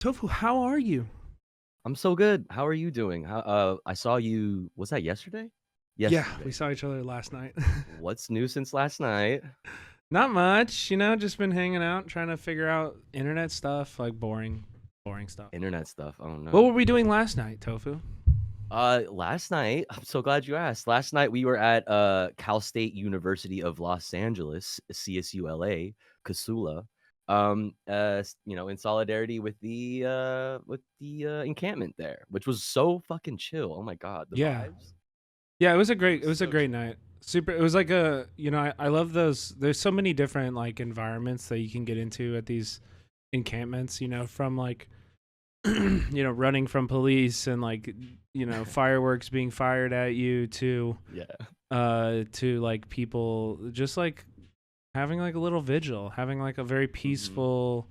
Tofu, how are you? I'm so good. How are you doing? I saw you, was that yesterday? Yeah, we Yesterday. saw each other last night. What's new since last night? Not much, just been hanging out, trying to figure out internet stuff, like boring stuff. Internet stuff. Oh What no. were we doing last night, Tofu? Last night, I'm so glad you asked. Last night we were at Cal State University of Los Angeles, CSULA, Casula. In solidarity with the encampment there, which was so fucking chill. Oh my god, the Yeah, vibes. yeah, It it was was a so great chill. night. Super. It was like I love those. There's so many different like environments that you can get into at these encampments. From like running from police and like fireworks being fired at you Yeah. to like people just like having like a little vigil, having like a very Hmm. peaceful,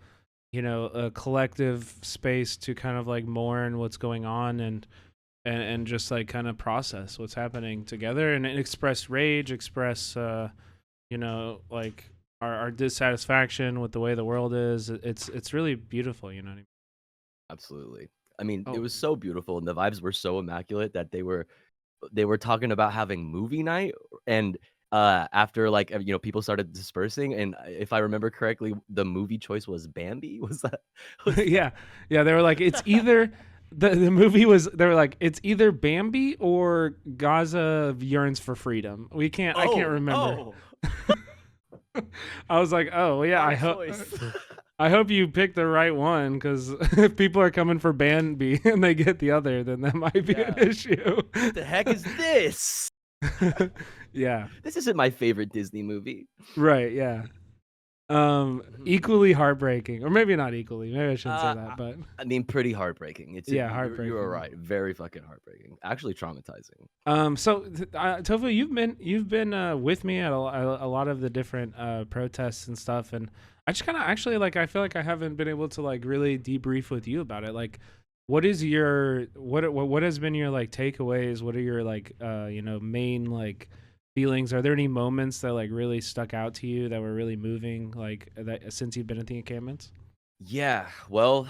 a collective space to kind of like mourn what's going on and just like kind of process what's happening together and express rage, express like our dissatisfaction with the way the world is. It's really beautiful, you know what I mean? Absolutely. I mean, it Oh, was so beautiful, and the vibes were so immaculate that they were talking about having movie night, and, after, like, people started dispersing, and if I remember correctly, the movie choice was Bambi? Was that was yeah, yeah. They were like, it's either the movie was. They were like, it's either Bambi or Gaza yearns for freedom. I can't Oh, remember. oh, I was like, oh yeah. smart choice. I hope you picked the right one because if people are coming for Bambi and they get the other, then that might be an Yeah. issue. What the heck is this? Yeah. This isn't my favorite Disney movie. Right. Yeah. Mhm. Equally heartbreaking, or maybe not equally. Maybe I shouldn't say Uh, that, I but I mean, pretty heartbreaking. yeah, You are heartbreaking. right. Very fucking heartbreaking. Actually traumatizing. Tofu, you've been with me at a lot of the different protests and stuff, and I just kind of actually like I feel like I haven't been able to like really debrief with you about it. Like, what is your what has been your like takeaways? What are your like main like feelings? Are there any moments that like really stuck out to you that were really moving like that since you've been at the encampments? Yeah, well,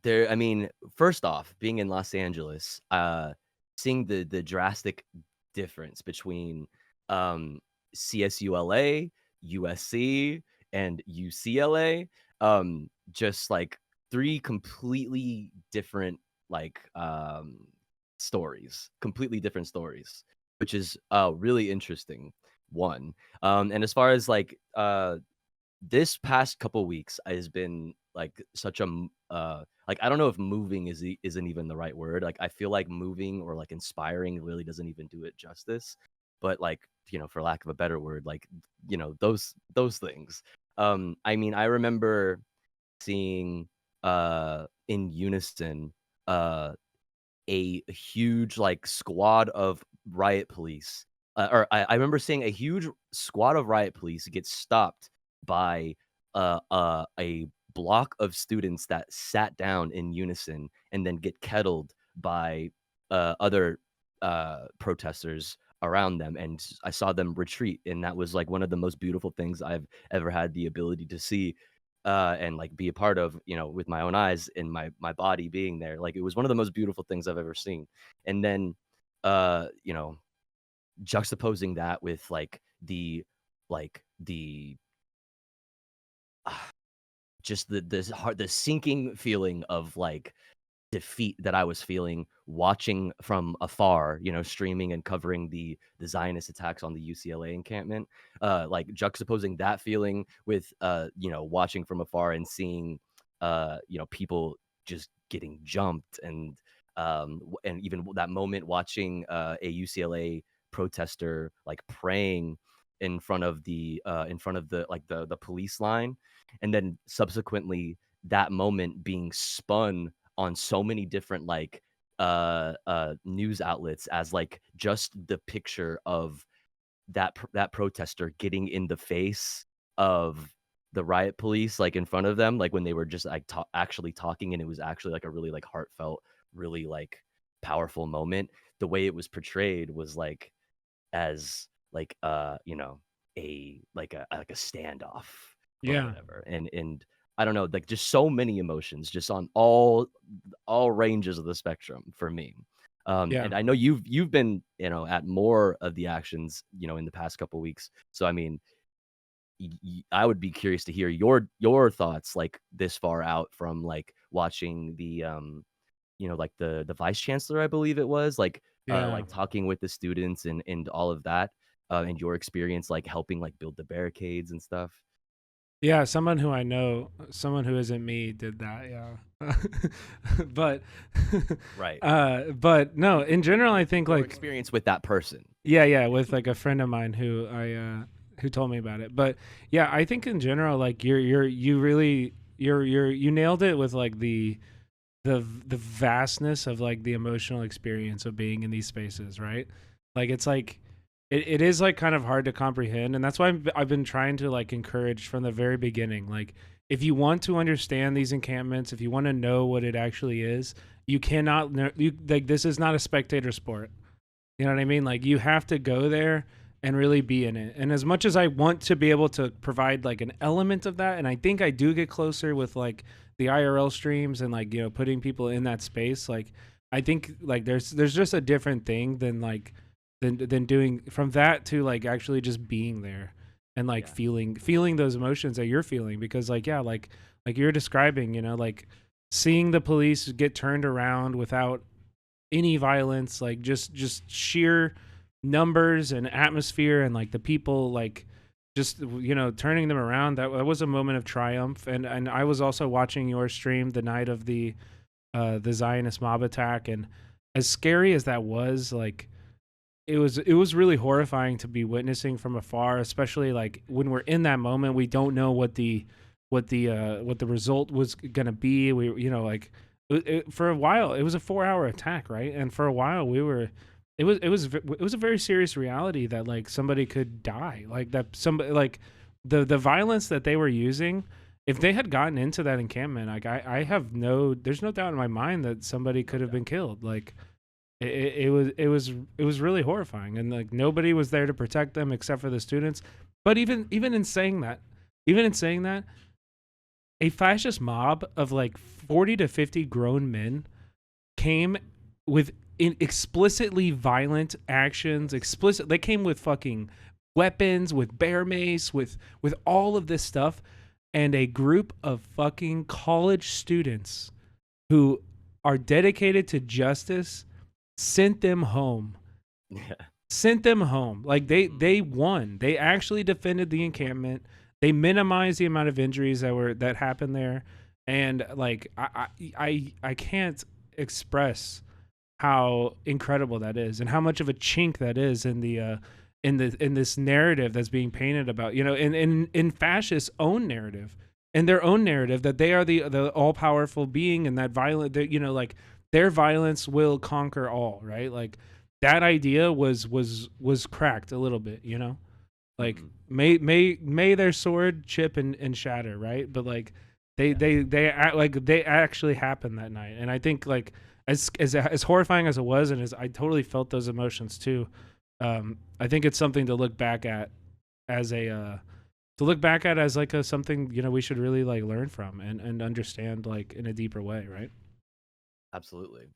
I mean, first off, being in Los Angeles, seeing the drastic difference between, um, CSULA, USC, and UCLA, just, like, 3 completely different, like, completely different stories, which is, really interesting, 1. And as far as, like, this past couple weeks has been like such a like I don't know if moving isn't even the right word. Like I feel like moving or like inspiring really doesn't even do it justice. But like, for lack of a better word, like those things. I mean, I remember seeing in unison uh a huge like squad of riot police or I remember seeing a huge squad of riot police get stopped by a block of students that sat down in unison and then get kettled by other protesters around them, and I saw them retreat, and that was like one of the most beautiful things I've ever had the ability to see and like be a part of, with my own eyes and my body being there. Like it was one of the most beautiful things I've ever seen. And then, uh, you know, juxtaposing that with like the just the sinking feeling of like defeat that I was feeling watching from afar, streaming and covering the Zionist attacks on the UCLA encampment, like juxtaposing that feeling with, watching from afar and seeing, people just getting jumped and even that moment watching a UCLA protester like praying in front of the police line, and then subsequently that moment being spun on so many different like news outlets as like just the picture of that protester getting in the face of the riot police like in front of them, like when they were just like actually talking, and it was actually like a really like heartfelt, really like powerful moment. The way it was portrayed was like as like a like a standoff or Yeah. whatever, and I don't know, like just so many emotions, just on all ranges of the spectrum for me. Yeah. And I know you've been, at more of the actions, in the past couple weeks. So I mean, I would be curious to hear your thoughts, like this far out from like watching the like the vice chancellor, I believe it was, Yeah. like talking with the students and all of that, and your experience like helping like build the barricades and stuff. Yeah, someone who I know, someone who isn't me did that, yeah. But Right. but no, in general I think Your like experience with that person. yeah, yeah, with like a friend of mine who told me about it. But yeah, I think in general like you really you nailed it with like the vastness of like the emotional experience of being in these spaces, right? Like it's like it is like kind of hard to comprehend, and that's why I've been trying to like encourage from the very beginning, like if you want to understand these encampments, if you want to know what it actually is, you cannot you like this is not a spectator sport. You know what I mean? Like you have to go there and really be in it. And as much as I want to be able to provide like an element of that, and I think I do get closer with like the IRL streams and like, putting people in that space, like I think like there's just a different thing than like than doing from that to like actually just being there and like Yeah. feeling those emotions that you're feeling, because like yeah, like you're describing, like seeing the police get turned around without any violence, like just sheer numbers and atmosphere, and like the people like just turning them around. That was a moment of triumph. And I was also watching your stream the night of the Zionist mob attack, and as scary as that was, like it was really horrifying to be witnessing from afar, especially like when we're in that moment. We don't know what the result was gonna be. We like for a while it was a 4-hour attack, right? And for a while it was a very serious reality that like somebody could die, like that somebody like the violence that they were using. If they had gotten into that encampment, like I have there's no doubt in my mind that somebody could No have been doubt. killed. Like it was really horrifying, and like nobody was there to protect them except for the students. But even in saying that, a fascist mob of like 40 to 50 grown men came with explicitly violent actions. They came with fucking weapons, with bear mace, with all of this stuff, and a group of fucking college students who are dedicated to justice sent them home. Yeah. Sent them home. Like they won. They actually defended the encampment. They minimized the amount of injuries that happened there. And like I can't express how incredible that is, and how much of a chink that is in the in this narrative that's being painted about, in fascists' own narrative, in their own narrative, that they are the all powerful being, and that violent, like their violence will conquer all, right? Like that idea was cracked a little bit, like Mhm. may their sword chip and shatter, right? But like they actually happened that night. And I think like as horrifying as it was, and as I totally felt those emotions too, I think it's something to look back at as like a something we should really like learn from and understand like in a deeper way, right? Absolutely.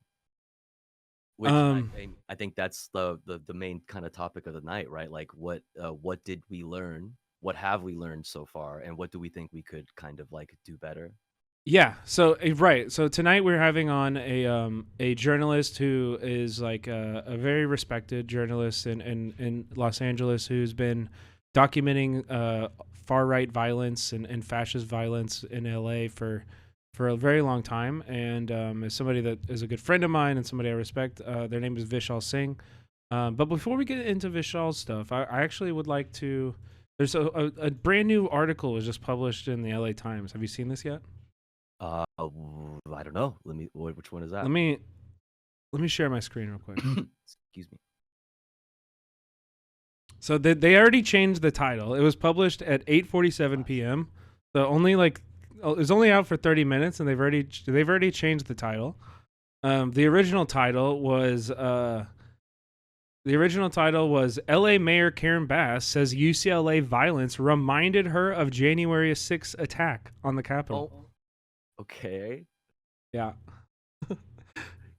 Which I um think I think that's the main kind of topic of the night, right? Like what did we learn? What have we learned so far, and what do we think we could kind of like do better? Yeah. So right. So tonight we're having on a journalist who is like a very respected journalist in Los Angeles, who's been documenting far right violence and fascist violence in LA for a very long time, and is somebody that is a good friend of mine and somebody I respect. Their name is Vishal Singh. But before we get into Vishal's stuff, I actually would like to. There's a brand new article was just published in the LA Times. Have you seen this yet? I don't know. Which one is Let that? me let me share my screen real quick. Excuse me. So they already changed the title. It was published at 8:47 p.m. So only like it was only out for 30 minutes, and they've already changed the title. The original title was The original title was LA Mayor Karen Bass says UCLA violence reminded her of January 6th attack on the Capitol. Oh, okay. Yeah.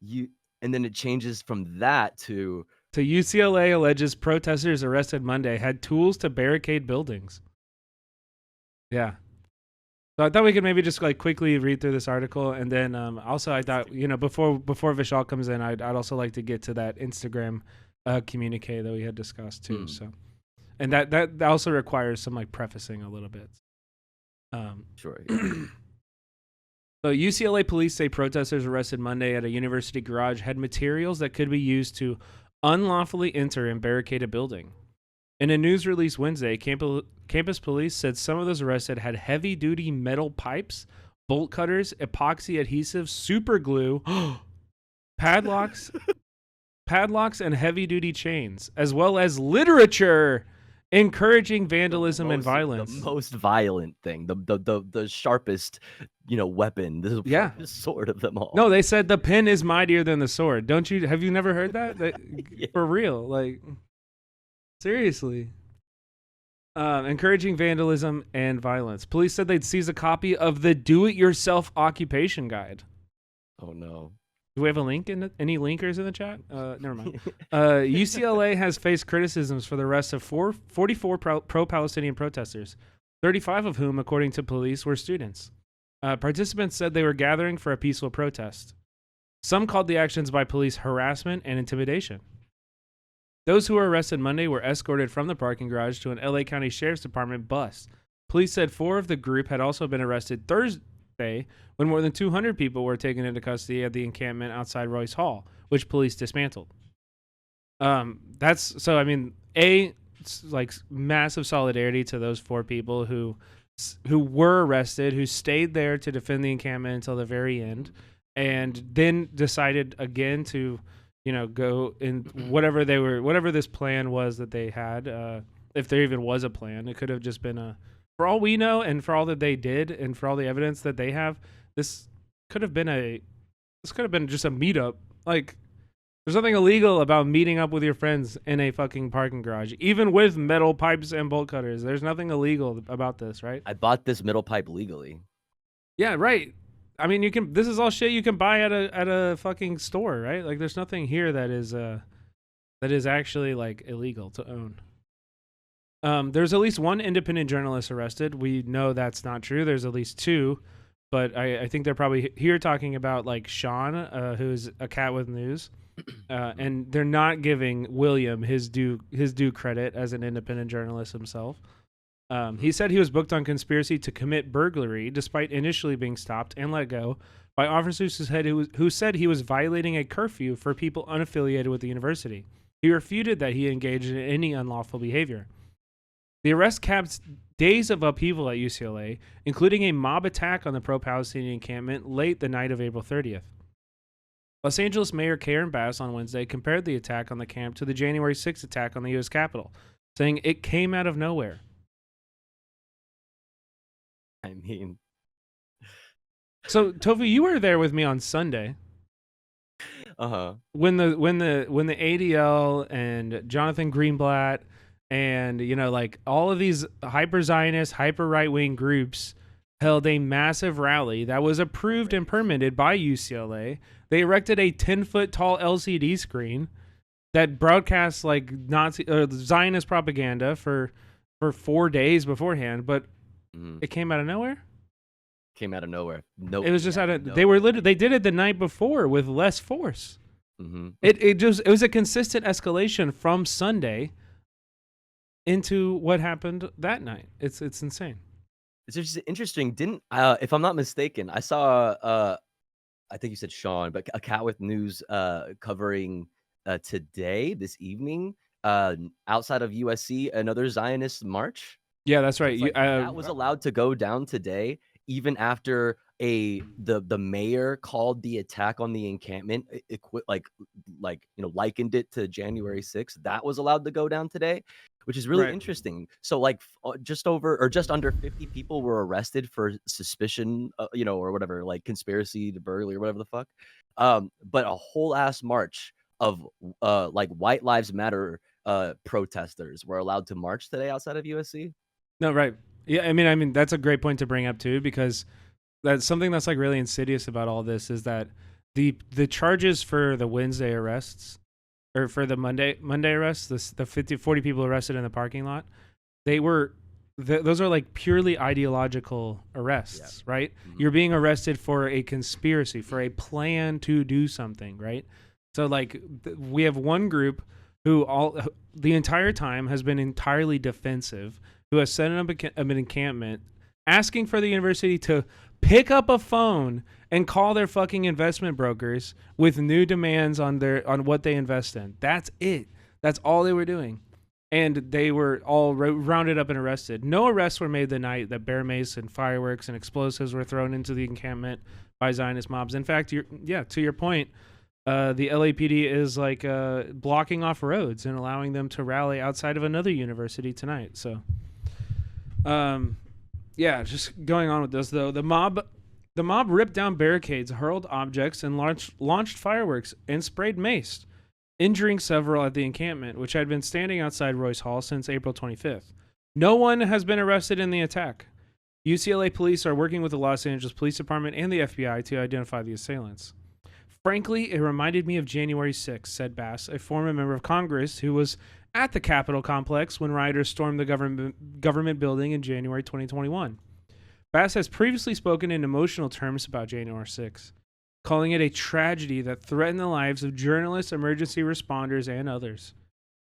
And then it changes from that to UCLA alleges protesters arrested Monday had tools to barricade buildings. Yeah. So I thought we could maybe just like quickly read through this article, and then also I thought, you know, before Vishal comes in, I'd also like to get to that Instagram communique that we had discussed too. So, and that also requires some like prefacing a little bit. Sure. Yeah. So UCLA police say protesters arrested Monday at a university garage had materials that could be used to unlawfully enter and barricade a building. In a news release Wednesday, campus police said some of those arrested had heavy-duty metal pipes, bolt cutters, epoxy adhesive, super glue, padlocks, and heavy-duty chains, as well as literature encouraging vandalism and violence. The most violent thing, the sharpest, weapon, the sword of them all. No, they said the pen is mightier than the sword. Have you never heard that? Yeah. For real, like. Seriously. Encouraging vandalism and violence. Police said they'd seize a copy of the Do-It-Yourself Occupation Guide. Oh, no. Do we have a link any linkers in the chat? Never mind. UCLA has faced criticisms for the arrest of 44 pro-Palestinian protesters, 35 of whom, according to police, were students. Participants said they were gathering for a peaceful protest. Some called the actions by police harassment and intimidation. Those who were arrested Monday were escorted from the parking garage to an LA County Sheriff's Department bus. Police said 4 of the group had also been arrested Thursday when more than 200 people were taken into custody at the encampment outside Royce Hall, which police dismantled. Like massive solidarity to those 4 people who were arrested, who stayed there to defend the encampment until the very end, and then decided again to go in whatever this plan was that they had, if there even was a plan. It could have just been for all we know, and for all that they did, and for all the evidence that they have, this could have been just a meetup. Like, there's nothing illegal about meeting up with your friends in a fucking parking garage, even with metal pipes and bolt cutters. There's nothing illegal about this, right? I bought this metal pipe legally. Yeah, right. I mean, this is all shit you can buy at a fucking store, right? Like, there's nothing here that is actually like illegal to own. There's at least 1 independent journalist arrested. We know that's not true. There's at least 2, but I think they're probably here talking about like Sean, who's a cat with news, and they're not giving William his due credit as an independent journalist himself. He said he was booked on conspiracy to commit burglary, despite initially being stopped and let go by officers who said he was violating a curfew for people unaffiliated with the university. He refuted that he engaged in any unlawful behavior. The arrest capped days of upheaval at UCLA, including a mob attack on the pro-Palestinian encampment late the night of April 30th. Los Angeles Mayor Karen Bass on Wednesday compared the attack on the camp to the January 6th attack on the U.S. Capitol, saying it came out of nowhere. I mean, so Tofu, you were there with me on Sunday. When the ADL and Jonathan Greenblatt and like all of these hyper Zionist, hyper right wing groups held a massive rally that was approved and permitted by UCLA. They erected a 10-foot tall LCD screen that broadcasts like Nazi Zionist propaganda for 4 days beforehand, but it came out of nowhere. Nope. It was just they did it the night before with less force. It was a consistent escalation from Sunday into what happened that night. It's insane. It's just interesting. If I'm not mistaken, I saw I think you said Sean, but a cat with news covering today, this evening, outside of USC, another Zionist march. Yeah, that's right. That was allowed to go down today, even after the mayor called the attack on the encampment, likened it to January 6th. That was allowed to go down today, which is really interesting. So just under 50 people were arrested for suspicion, or whatever, like conspiracy to burglary or whatever the fuck. But a whole ass march of like White Lives Matter protesters were allowed to march today outside of USC. No, right. Yeah, I mean that's a great point to bring up too, because that's something that's like really insidious about all this is that the charges for the Wednesday arrests or for the Monday arrests, the 40 people arrested in the parking lot, they were those are like purely ideological arrests, right? Mhm. You're being arrested for a conspiracy, for a plan to do something, right? So like we have one group who all the entire time has been entirely defensive, who has set up an encampment, asking for the university to pick up a phone and call their fucking investment brokers with new demands on what they invest in. That's it. That's all they were doing. And they were all rounded up and arrested. No arrests were made the night that bear mace and fireworks and explosives were thrown into the encampment by Zionist mobs. In fact, to your point, the LAPD is like blocking off roads and allowing them to rally outside of another university tonight. So, yeah, just going on with this though. The mob ripped down barricades, hurled objects, and launched fireworks and sprayed mace, injuring several at the encampment, which had been standing outside Royce Hall since April 25th. No one has been arrested in the attack. UCLA police are working with the Los Angeles Police Department and the FBI to identify the assailants. Frankly, it reminded me of January 6th, said Bass, a former member of Congress who was at the Capitol complex when rioters stormed the government building in January 2021. Bass has previously spoken in emotional terms about January 6th, calling it a tragedy that threatened the lives of journalists, emergency responders, and others.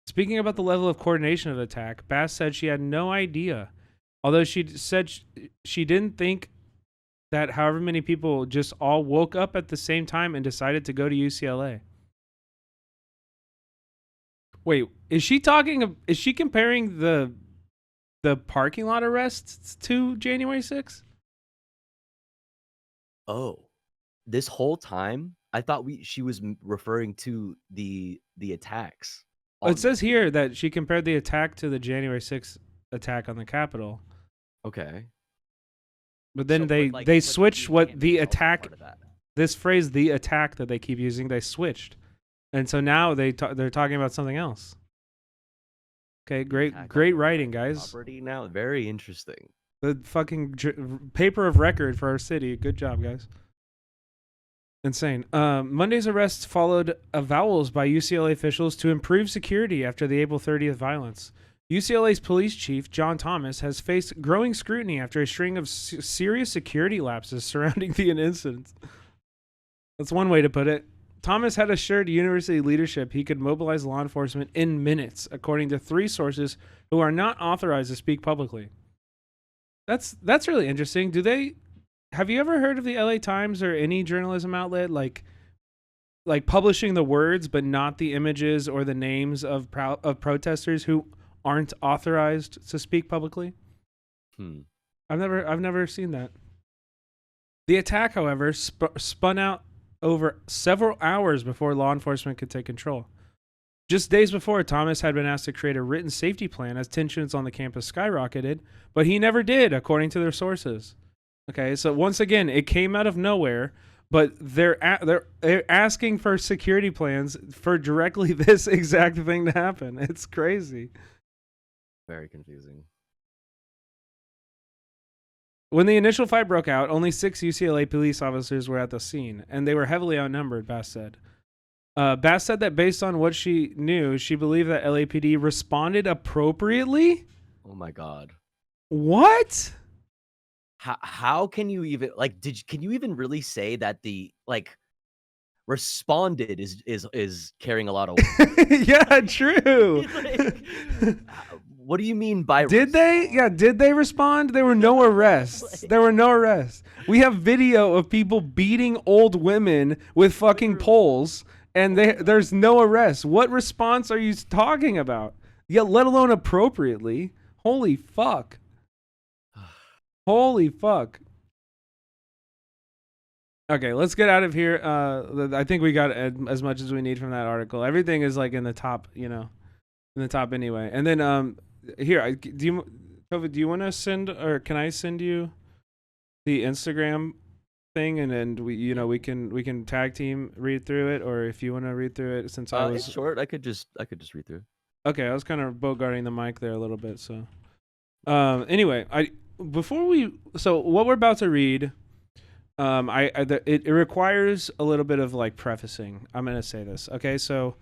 Speaking about the level of coordination of the attack, Bass said she had no idea, although she said she didn't think that however many people just all woke up at the same time and decided to go to UCLA. Wait, is she comparing the parking lot arrests to January 6th? Oh, this whole time I thought she was referring to the attacks. It says here that she compared the attack to the January 6th attack on the Capitol. Okay. But then they switched what the attack, this phrase, the attack that they keep using, they switched. And so now they're talking about something else. Okay, great writing, guys. Property now, very interesting. The fucking paper of record for our city. Good job, guys. Insane. Monday's arrests followed avowals by UCLA officials to improve security after the April 30th violence. UCLA's police chief, John Thomas, has faced growing scrutiny after a string of serious security lapses surrounding the incident. That's one way to put it. Thomas had assured university leadership he could mobilize law enforcement in minutes, according to 3 sources who are not authorized to speak publicly. That's really interesting. Have you ever heard of the LA Times or any journalism outlet like publishing the words but not the images or the names of protesters who aren't authorized to speak publicly? I've never seen that. The attack, however, spun out over several hours before law enforcement could take control. Just days before, Thomas had been asked to create a written safety plan as tensions on the campus skyrocketed, but he never did, according to their sources. Okay, so once again, it came out of nowhere, but they're asking for security plans for directly this exact thing to happen. It's crazy. Very confusing. When the initial fight broke out, only 6 UCLA police officers were at the scene, and they were heavily outnumbered, Bass said. Bass said that based on what she knew, she believed that LAPD responded appropriately. Oh my God. What? How can you even can you even really say that the responded is carrying a lot of weight? Yeah, true. What do you mean by did they respond? There were no arrests. There were no arrests. We have video of people beating old women with fucking poles, and there's no arrests. What response are you talking about? Yeah, let alone appropriately. Holy fuck. Holy fuck. Okay, let's get out of here. I think we got as much as we need from that article. Everything is like in the top, in the top anyway. And then here, do you want to send, or can I send you the Instagram thing, and then we can tag team read through it, or if you want to read through it, since I It's was short. I could just read through. okay. I was kind of bogarting the mic there a little bit. So anyway, I before we so what we're about to read. It requires a little bit of like prefacing. I'm gonna say this, okay? So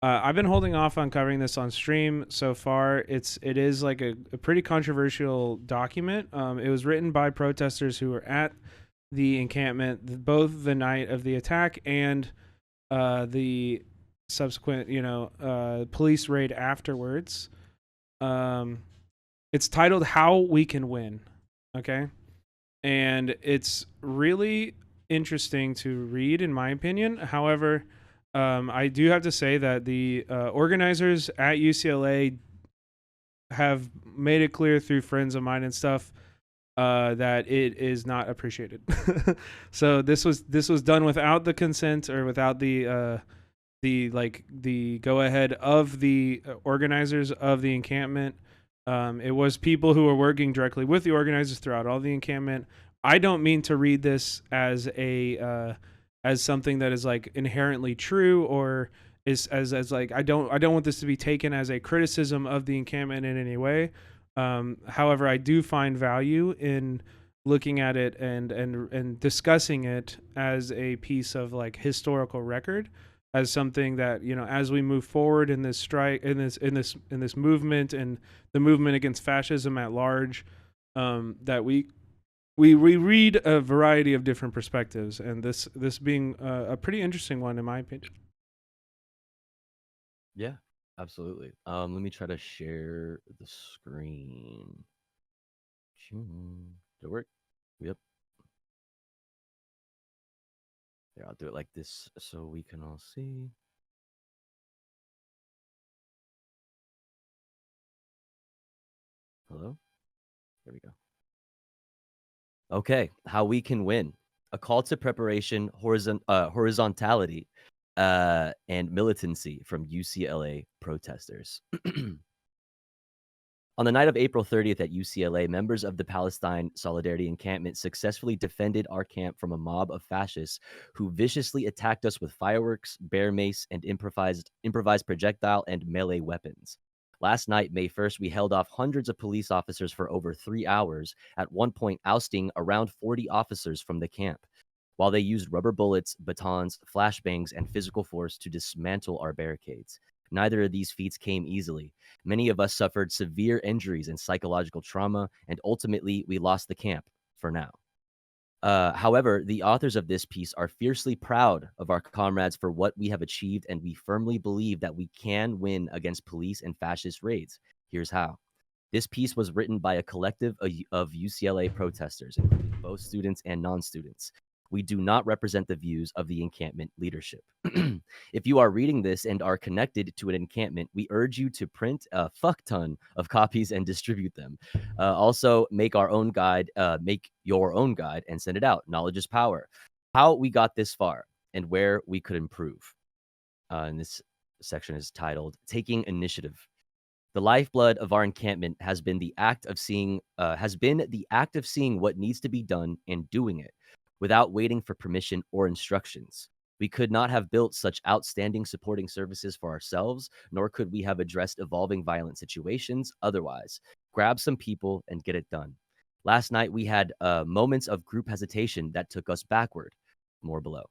I've been holding off on covering this on stream so far. It is like a pretty controversial document. It was written by protesters who were at the encampment both the night of the attack and the subsequent, police raid afterwards. Um, it's titled "How We Can Win." Okay, and it's really interesting to read, in my opinion. However, I do have to say that the organizers at UCLA have made it clear through friends of mine and stuff that it is not appreciated. So this was done without the consent or without the go ahead of the organizers of the encampment. It was people who were working directly with the organizers throughout all the encampment. I don't mean to read this as as something that is like inherently true, or is as like I don't want this to be taken as a criticism of the encampment in any way. However, I do find value in looking at it and discussing it as a piece of like historical record, as something that, as we move forward in this strike, in this movement, and the movement against fascism at large, that we read a variety of different perspectives, and this being a pretty interesting one, in my opinion. Yeah, absolutely. Let me try to share the screen. Did it work? Yep. Here, I'll do it like this so we can all see. Hello? There we go. Okay, how we can win. A call to preparation, horizontality, and militancy from UCLA protesters. On the night of April 30th at UCLA, members of the Palestine Solidarity Encampment successfully defended our camp from a mob of fascists who viciously attacked us with fireworks, bear mace, and improvised projectile and melee weapons. Last night, May 1st, we held off hundreds of police officers for over 3 hours, at one point ousting around 40 officers from the camp, while they used rubber bullets, batons, flashbangs, and physical force to dismantle our barricades. Neither of these feats came easily. Many of us suffered severe injuries and psychological trauma, and ultimately we lost the camp for now. However, the authors of this piece are fiercely proud of our comrades for what we have achieved, and we firmly believe that we can win against police and fascist raids. Here's how. This piece was written by a collective of UCLA protesters, including both students and non-students. We do not represent the views of the encampment leadership. If you are reading this and are connected to an encampment, we urge you to print a fuck ton of copies and distribute them. Also, make your own guide and send it out. Knowledge is power. How we got this far and where we could improve. And this section is titled "Taking Initiative." The lifeblood of our encampment has been the act of seeing what needs to be done and doing it without waiting for permission or instructions. We could not have built such outstanding supporting services for ourselves, nor could we have addressed evolving violent situations otherwise. Grab some people and get it done. Last night, we had moments of group hesitation that took us backward. More below.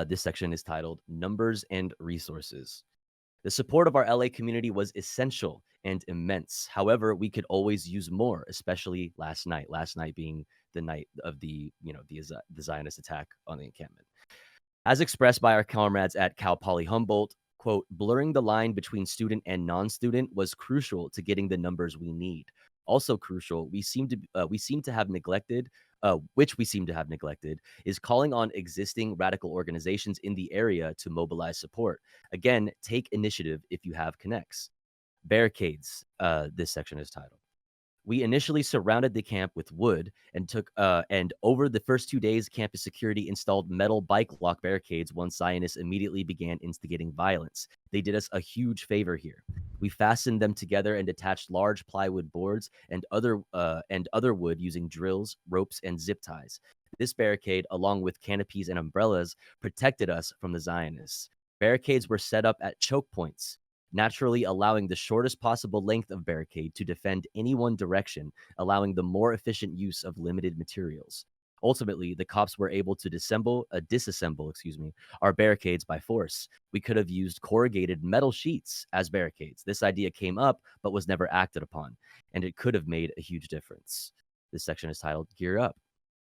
This section is titled Numbers and Resources. The support of our LA community was essential and immense. However, we could always use more, especially last night. Last night being the night of the Zionist attack on the encampment. As expressed by our comrades at Cal Poly Humboldt, quote, blurring the line between student and non-student was crucial to getting the numbers we need. Also crucial, we seem to have neglected, is calling on existing radical organizations in the area to mobilize support. Again, take initiative if you have connects. Barricades, this section is titled. We initially surrounded the camp with wood and over the first 2 days, campus security installed metal bike lock barricades once Zionists immediately began instigating violence. They did us a huge favor here. We fastened them together and attached large plywood boards and other wood using drills, ropes, and zip ties. This barricade, along with canopies and umbrellas, protected us from the Zionists. Barricades were set up at choke points, naturally allowing the shortest possible length of barricade to defend any one direction, allowing the more efficient use of limited materials. Ultimately, the cops were able to disassemble, our barricades by force. We could have used corrugated metal sheets as barricades. This idea came up, but was never acted upon, and it could have made a huge difference. This section is titled Gear Up.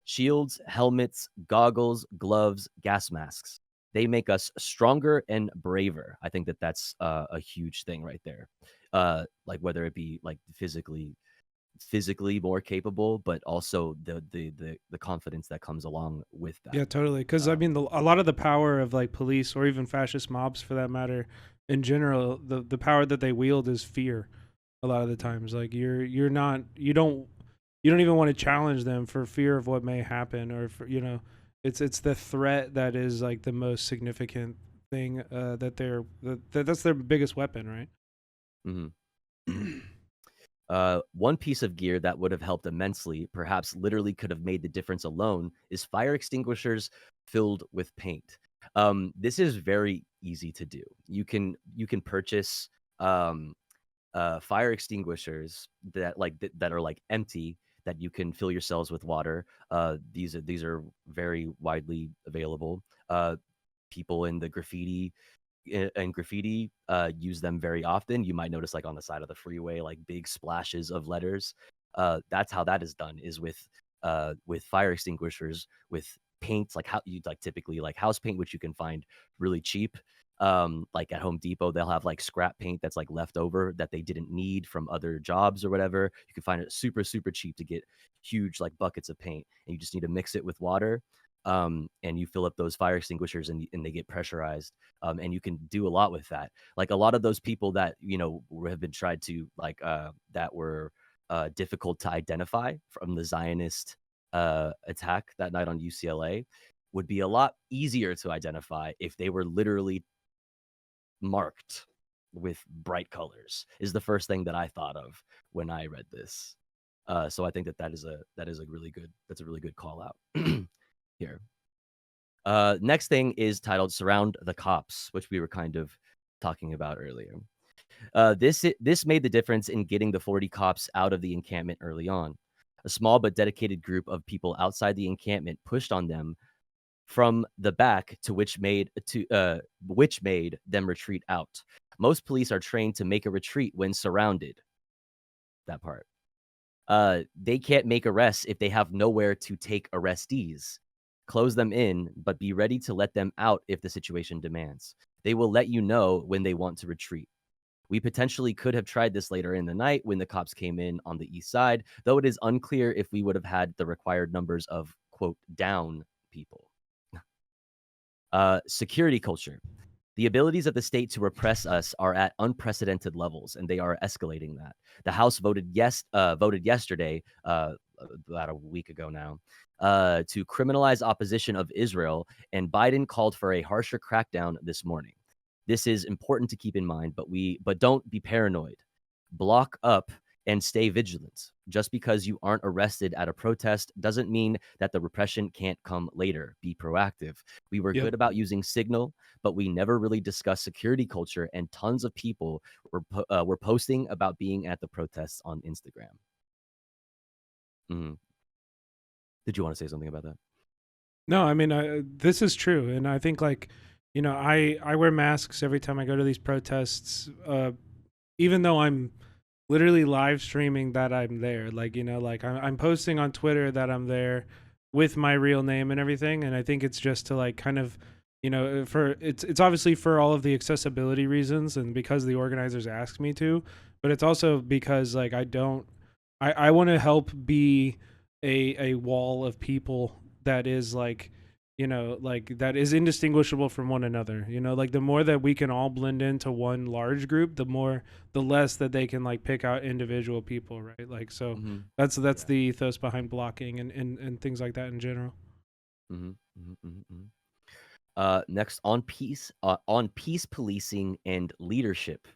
Shields, helmets, goggles, gloves, gas masks. They make us stronger and braver. I think that that's a huge thing right there. Like whether it be like physically more capable, but also the confidence that comes along with that. Yeah, totally. Because I mean, a lot of the power of like police or even fascist mobs, for that matter, in general, the power that they wield is fear. A lot of the times, like you're not you don't even want to challenge them for fear of what may happen, or for, it's the threat that is like the most significant thing, that's their biggest weapon, right? Mm-hmm. One piece of gear that would have helped immensely, perhaps literally could have made the difference alone, is fire extinguishers filled with paint. This is very easy to do. You can purchase fire extinguishers that are like empty, that you can fill yourselves with water. These are very widely available. People in the graffiti use them very often. You might notice like on the side of the freeway, like big splashes of letters. That's how that is done, is with fire extinguishers, with paints, like how you like typically like house paint, which you can find really cheap. Like at Home Depot, they'll have like scrap paint that's like left over that they didn't need from other jobs or whatever. You can find it super, super cheap to get huge like buckets of paint, and you just need to mix it with water. And you fill up those fire extinguishers, and they get pressurized. And you can do a lot with that. Like a lot of those people that, have been tried to like, that were difficult to identify from the Zionist attack that night on UCLA would be a lot easier to identify if they were literally marked with bright colors, is the first thing that I thought of when I read this. So I think that's a really good call out here. Next thing is titled "Surround the Cops," which we were kind of talking about earlier. This made the difference in getting the 40 cops out of the encampment early on. A small but dedicated group of people outside the encampment pushed on them from the back, which made them retreat out. Most police are trained to make a retreat when surrounded. That part. They can't make arrests if they have nowhere to take arrestees. Close them in, but be ready to let them out if the situation demands. They will let you know when they want to retreat. We potentially could have tried this later in the night when the cops came in on the east side, though it is unclear if we would have had the required numbers of, quote, down people. Security culture. The abilities of the state to repress us are at unprecedented levels, and they are escalating that. The House voted yesterday, about a week ago now, to criminalize opposition of Israel, and Biden called for a harsher crackdown this morning. This is important to keep in mind, but don't be paranoid. Block up and stay vigilant. Just because you aren't arrested at a protest doesn't mean that the repression can't come later. Be proactive. We were Yep. good about using Signal, but we never really discussed security culture, and tons of people were posting about being at the protests on Instagram. Mhm. Did you want to say something about that? No, I mean, this is true, and I think like, I wear masks every time I go to these protests, even though I'm literally live streaming that I'm there. Like, like I'm posting on Twitter that I'm there with my real name and everything. And I think it's just to like kind of, for it's obviously for all of the accessibility reasons and because the organizers asked me to, but it's also because like I want to help be a wall of people that is like, like that is indistinguishable from one another. Like the more that we can all blend into one large group, the less that they can like pick out individual people, right? Like, so Mm-hmm. that's Yeah. the ethos behind blocking and things like that in general. Mm-hmm. Mm-hmm. Next, on peace policing and leadership,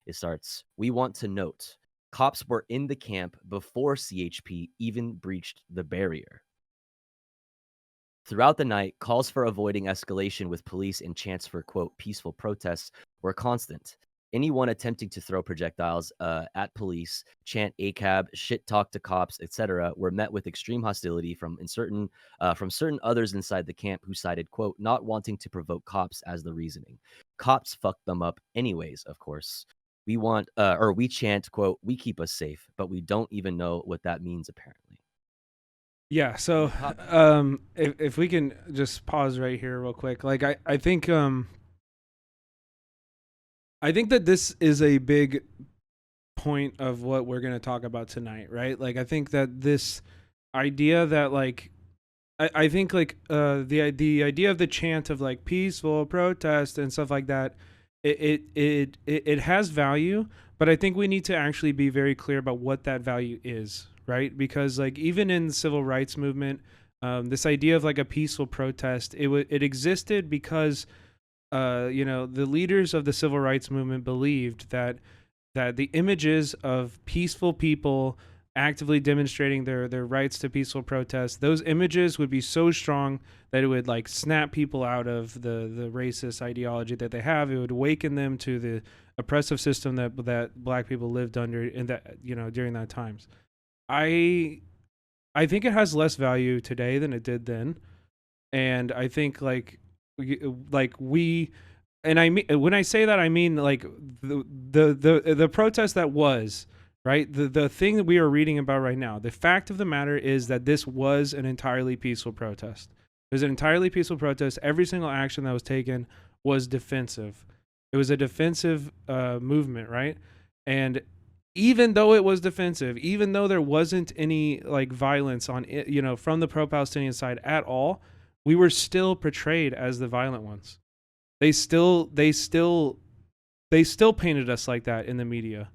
it starts. We want to note cops were in the camp before CHP even breached the barrier. Throughout the night, calls for avoiding escalation with police and chants for, quote, peaceful protests were constant. Anyone attempting to throw projectiles at police, chant ACAB, shit talk to cops, etc., were met with extreme hostility from certain others inside the camp who cited, quote, not wanting to provoke cops as the reasoning. Cops fucked them up anyways, of course. We chant, quote, we keep us safe, but we don't even know what that means, apparently. Yeah, so if we can just pause right here real quick. Like I think that this is a big point of what we're going to talk about tonight, right? Like I think that this idea that like I think like the idea of the chant of like peaceful protest and stuff like that, it has value, but I think we need to actually be very clear about what that value is, right? Because like even in the civil rights movement, this idea of like a peaceful protest, it existed because the leaders of the civil rights movement believed that the images of peaceful people actively demonstrating their rights to peaceful protest, those images would be so strong that it would like snap people out of the racist ideology that they have. It would awaken them to the oppressive system that black people lived under in that during that times. I I think it has less value today than it did then, and I think we and I mean when I say that I mean like the protest that was right, the thing that we are reading about right now. The fact of the matter is that this was an entirely peaceful protest. It was an entirely peaceful protest. Every single action that was taken was defensive. It was a defensive movement, right? And even though it was defensive, even though there wasn't any like violence on it, from the pro-Palestinian side at all, we were still portrayed as the violent ones. They still painted us like that in the media,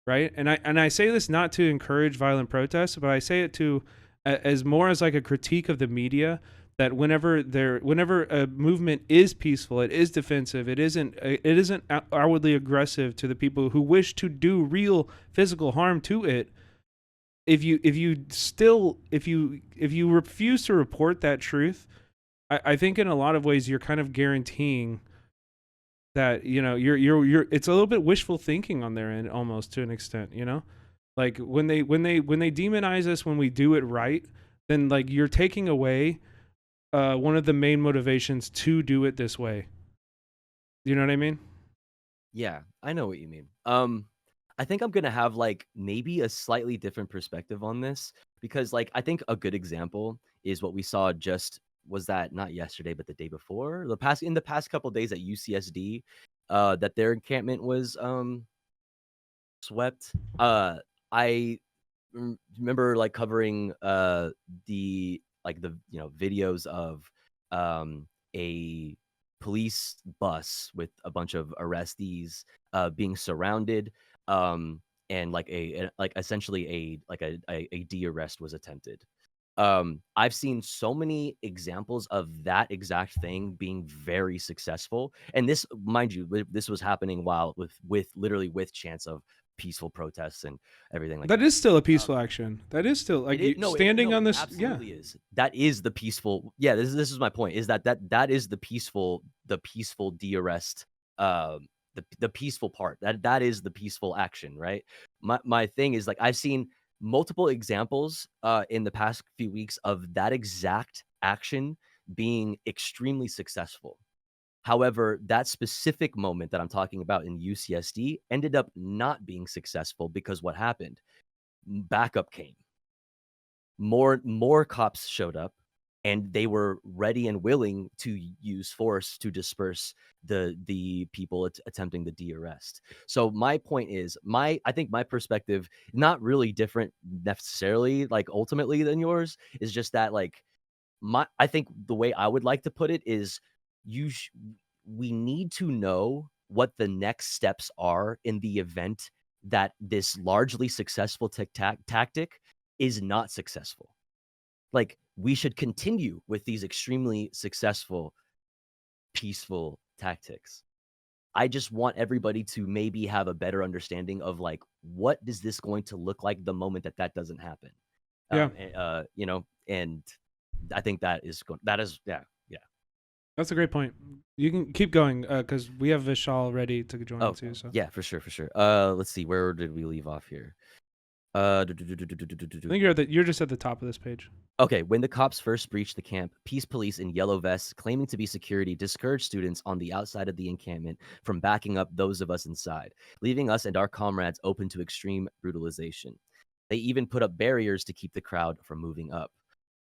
right? And I say this not to encourage violent protests, but I say it to as more as like a critique of the media, that whenever a movement is peaceful, it is defensive, it isn't outwardly aggressive to the people who wish to do real physical harm to it. If you refuse to report that truth, I think in a lot of ways you're kind of guaranteeing that you're it's a little bit wishful thinking on their end, almost, to an extent. Like when they demonize us when we do it right, then like you're taking away one of the main motivations to do it this way. You know what I mean? Yeah, I know what you mean. I think I'm gonna have like maybe a slightly different perspective on this because like I think a good example is what we saw just was that not yesterday but the day before in the past couple days at UCSD, that their encampment was swept. I remember like covering the videos of a police bus with a bunch of arrestees being surrounded, and like essentially a de-arrest was attempted. I've seen so many examples of that exact thing being very successful, and this, mind you, this was happening while with literally with chance of peaceful protests and everything like That that. is still a peaceful action. That is still like standing on It this. Yeah. absolutely is. That is the peaceful. Yeah, this is my point. Is that is the peaceful de-arrest. The peaceful part. That is the peaceful action, right? My thing is like I've seen multiple examples in the past few weeks of that exact action being extremely successful. However, that specific moment that I'm talking about in UCSD ended up not being successful because what happened? Backup came. More cops showed up, and they were ready and willing to use force to disperse the people attempting the de-arrest. So my point is, I think my perspective, not really different necessarily, like ultimately than yours, is just that like I think the way I would like to put it is we need to know what the next steps are in the event that this largely successful tactic is not successful. Like we should continue with these extremely successful, peaceful tactics. I just want everybody to maybe have a better understanding of like what is this going to look like the moment that doesn't happen. Yeah. And I think that is yeah, yeah. That's a great point. You can keep going because we have Vishal ready to join Oh, too. So yeah, for sure, for sure. Let's see, where did we leave off here? I think you're just at the top of this page. Okay, when the cops first breached the camp, peace police in yellow vests claiming to be security discouraged students on the outside of the encampment from backing up those of us inside, leaving us and our comrades open to extreme brutalization. They even put up barriers to keep the crowd from moving up.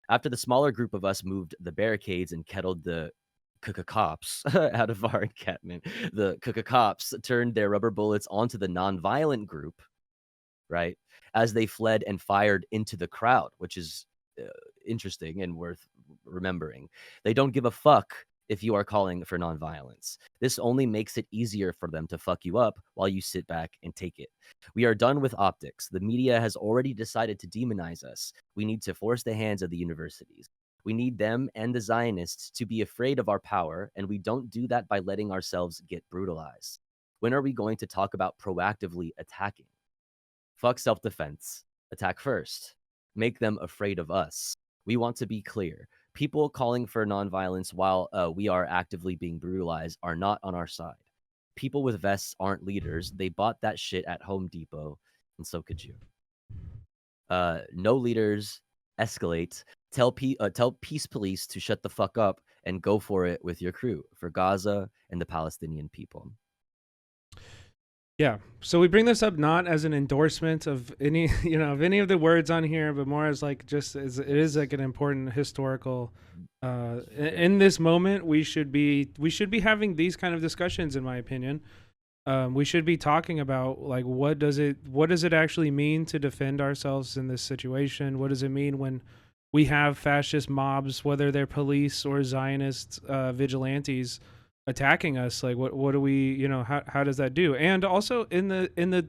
After the smaller group of us moved the barricades and kettled the cops out of our encampment, the cops turned their rubber bullets onto the nonviolent group, right, as they fled and fired into the crowd, which is interesting and worth remembering. They don't give a fuck if you are calling for nonviolence. This only makes it easier for them to fuck you up while you sit back and take it. We are done with optics. The media has already decided to demonize us. We need to force the hands of the universities. We need them and the Zionists to be afraid of our power, and we don't do that by letting ourselves get brutalized. When are we going to talk about proactively attacking? Fuck self-defense. Attack first. Make them afraid of us. We want to be clear. People calling for nonviolence while we are actively being brutalized are not on our side. People with vests aren't leaders. They bought that shit at Home Depot, and so could you. No leaders. Escalate. Tell peace police to shut the fuck up and go for it with your crew for Gaza and the Palestinian people. Yeah. So we bring this up not as an endorsement of any, of any of the words on here, but more as like just as it is like an important historical. In this moment, we should be having these kind of discussions, in my opinion. We should be talking about like what does it actually mean to defend ourselves in this situation? What does it mean when we have fascist mobs, whether they're police or Zionist vigilantes, attacking us? Like what do we, how does that do? And also in the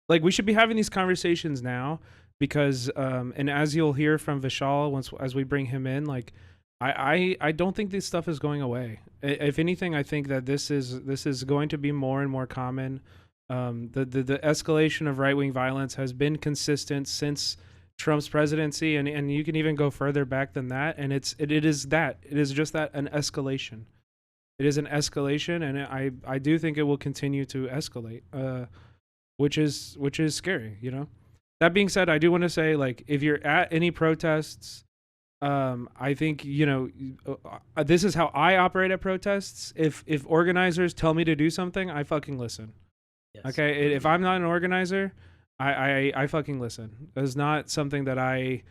like we should be having these conversations now because and as you'll hear from Vishal as we bring him in, like I don't think this stuff is going away. If anything, I think that this is going to be more and more common. The escalation of right-wing violence has been consistent since Trump's presidency, and you can even go further back than that, and it is just that, an escalation. It is an escalation, and I do think it will continue to escalate, which is scary. That being said, I do want to say, like, if you're at any protests, I think this is how I operate at protests. If organizers tell me to do something, I fucking listen. Yes. Okay, if I'm not an organizer, I fucking listen. It's not something that I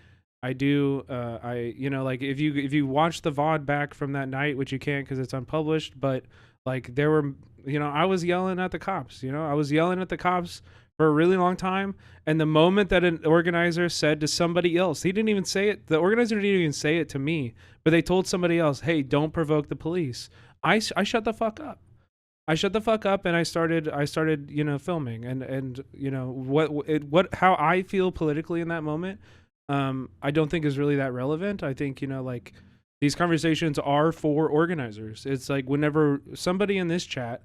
do. Like if you watch the VOD back from that night, which you can't because it's unpublished, but like there were, I was yelling at the cops. I was yelling at the cops for a really long time. And the moment that an organizer said to somebody else, he didn't even say it. The organizer didn't even say it to me, but they told somebody else, "Hey, don't provoke the police." I shut the fuck up. I shut the fuck up and I started filming and how I feel politically in that moment. I don't think is really that relevant. I think, like these conversations are for organizers. It's like whenever somebody in this chat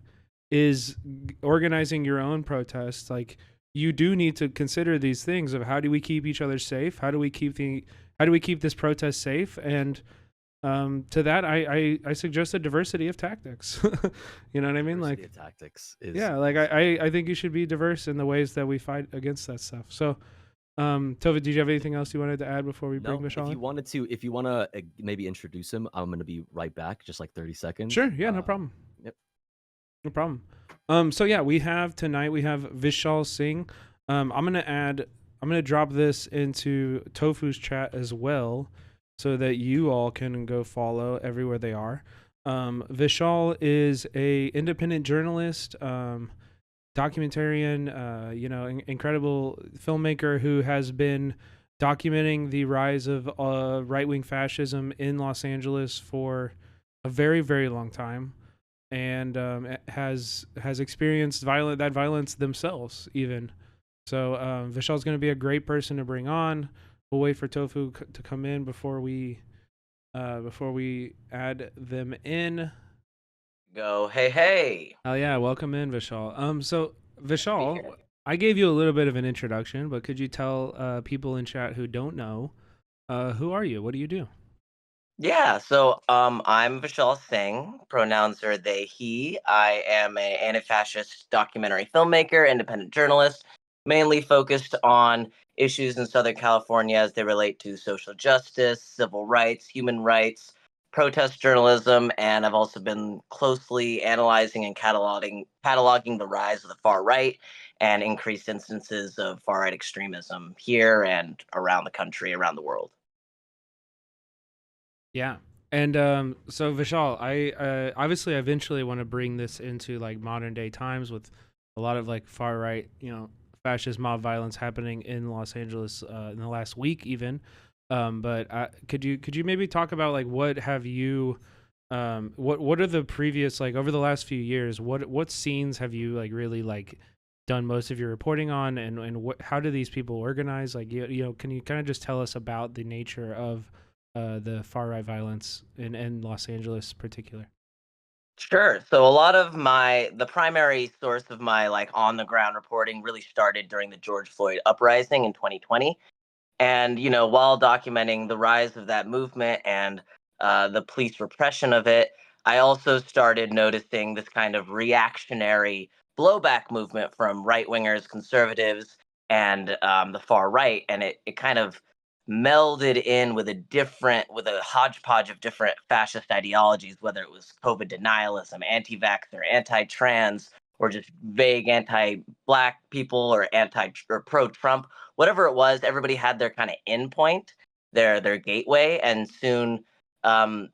is organizing your own protests, like you do need to consider these things of how do we keep each other safe? How do we keep this protest safe? And to that, I suggest a diversity of tactics. You know what I mean? Diversity of tactics is, yeah, like I think you should be diverse in the ways that we fight against that stuff. So, Tova, did you have anything else you wanted to add before we bring Vishal in? If you want to maybe introduce him, I'm going to be right back, just like 30 seconds. Sure. Yeah, no problem. Yep. No problem. So yeah, we have Vishal Singh. I'm gonna drop this into Tofu's chat as well, so that you all can go follow everywhere they are. Vishal is a independent journalist, documentarian, incredible filmmaker who has been documenting the rise of right-wing fascism in Los Angeles for a very, very long time. And has experienced violence themselves even. So Vishal's going to be a great person to bring on. We'll wait for Tofu to come in before we add them in. Go, hey. Oh yeah, welcome in, Vishal. So Vishal, I gave you a little bit of an introduction, but could you tell people in chat who don't know, who are you? What do you do? Yeah, I'm Vishal Singh. Pronouns are they, he. I am a anti-fascist documentary filmmaker, independent journalist, mainly focused on issues in Southern California as they relate to social justice, civil rights, human rights, protest journalism, and I've also been closely analyzing and cataloging the rise of the far right and increased instances of far right extremism here and around the country, around the world. Yeah. And so Vishal, I obviously eventually want to bring this into like modern day times with a lot of like far right, fascist mob violence happening in Los Angeles in the last week even. But could you maybe talk about like what have you what are the previous like over the last few years what scenes have you like really like done most of your reporting on and what how do these people organize like can you kind of just tell us about the nature of the far right violence in Los Angeles, particular. Sure. So a lot of the primary source of my like on the ground reporting really started during the George Floyd uprising in 2020. And, while documenting the rise of that movement and the police repression of it, I also started noticing this kind of reactionary blowback movement from right wingers, conservatives, and the far right. And it kind of melded in with a hodgepodge of different fascist ideologies, whether it was COVID denialism, anti vaxxer, anti trans, or just vague anti black people or anti or pro Trump, whatever it was, everybody had their kind of endpoint, their gateway, and soon um,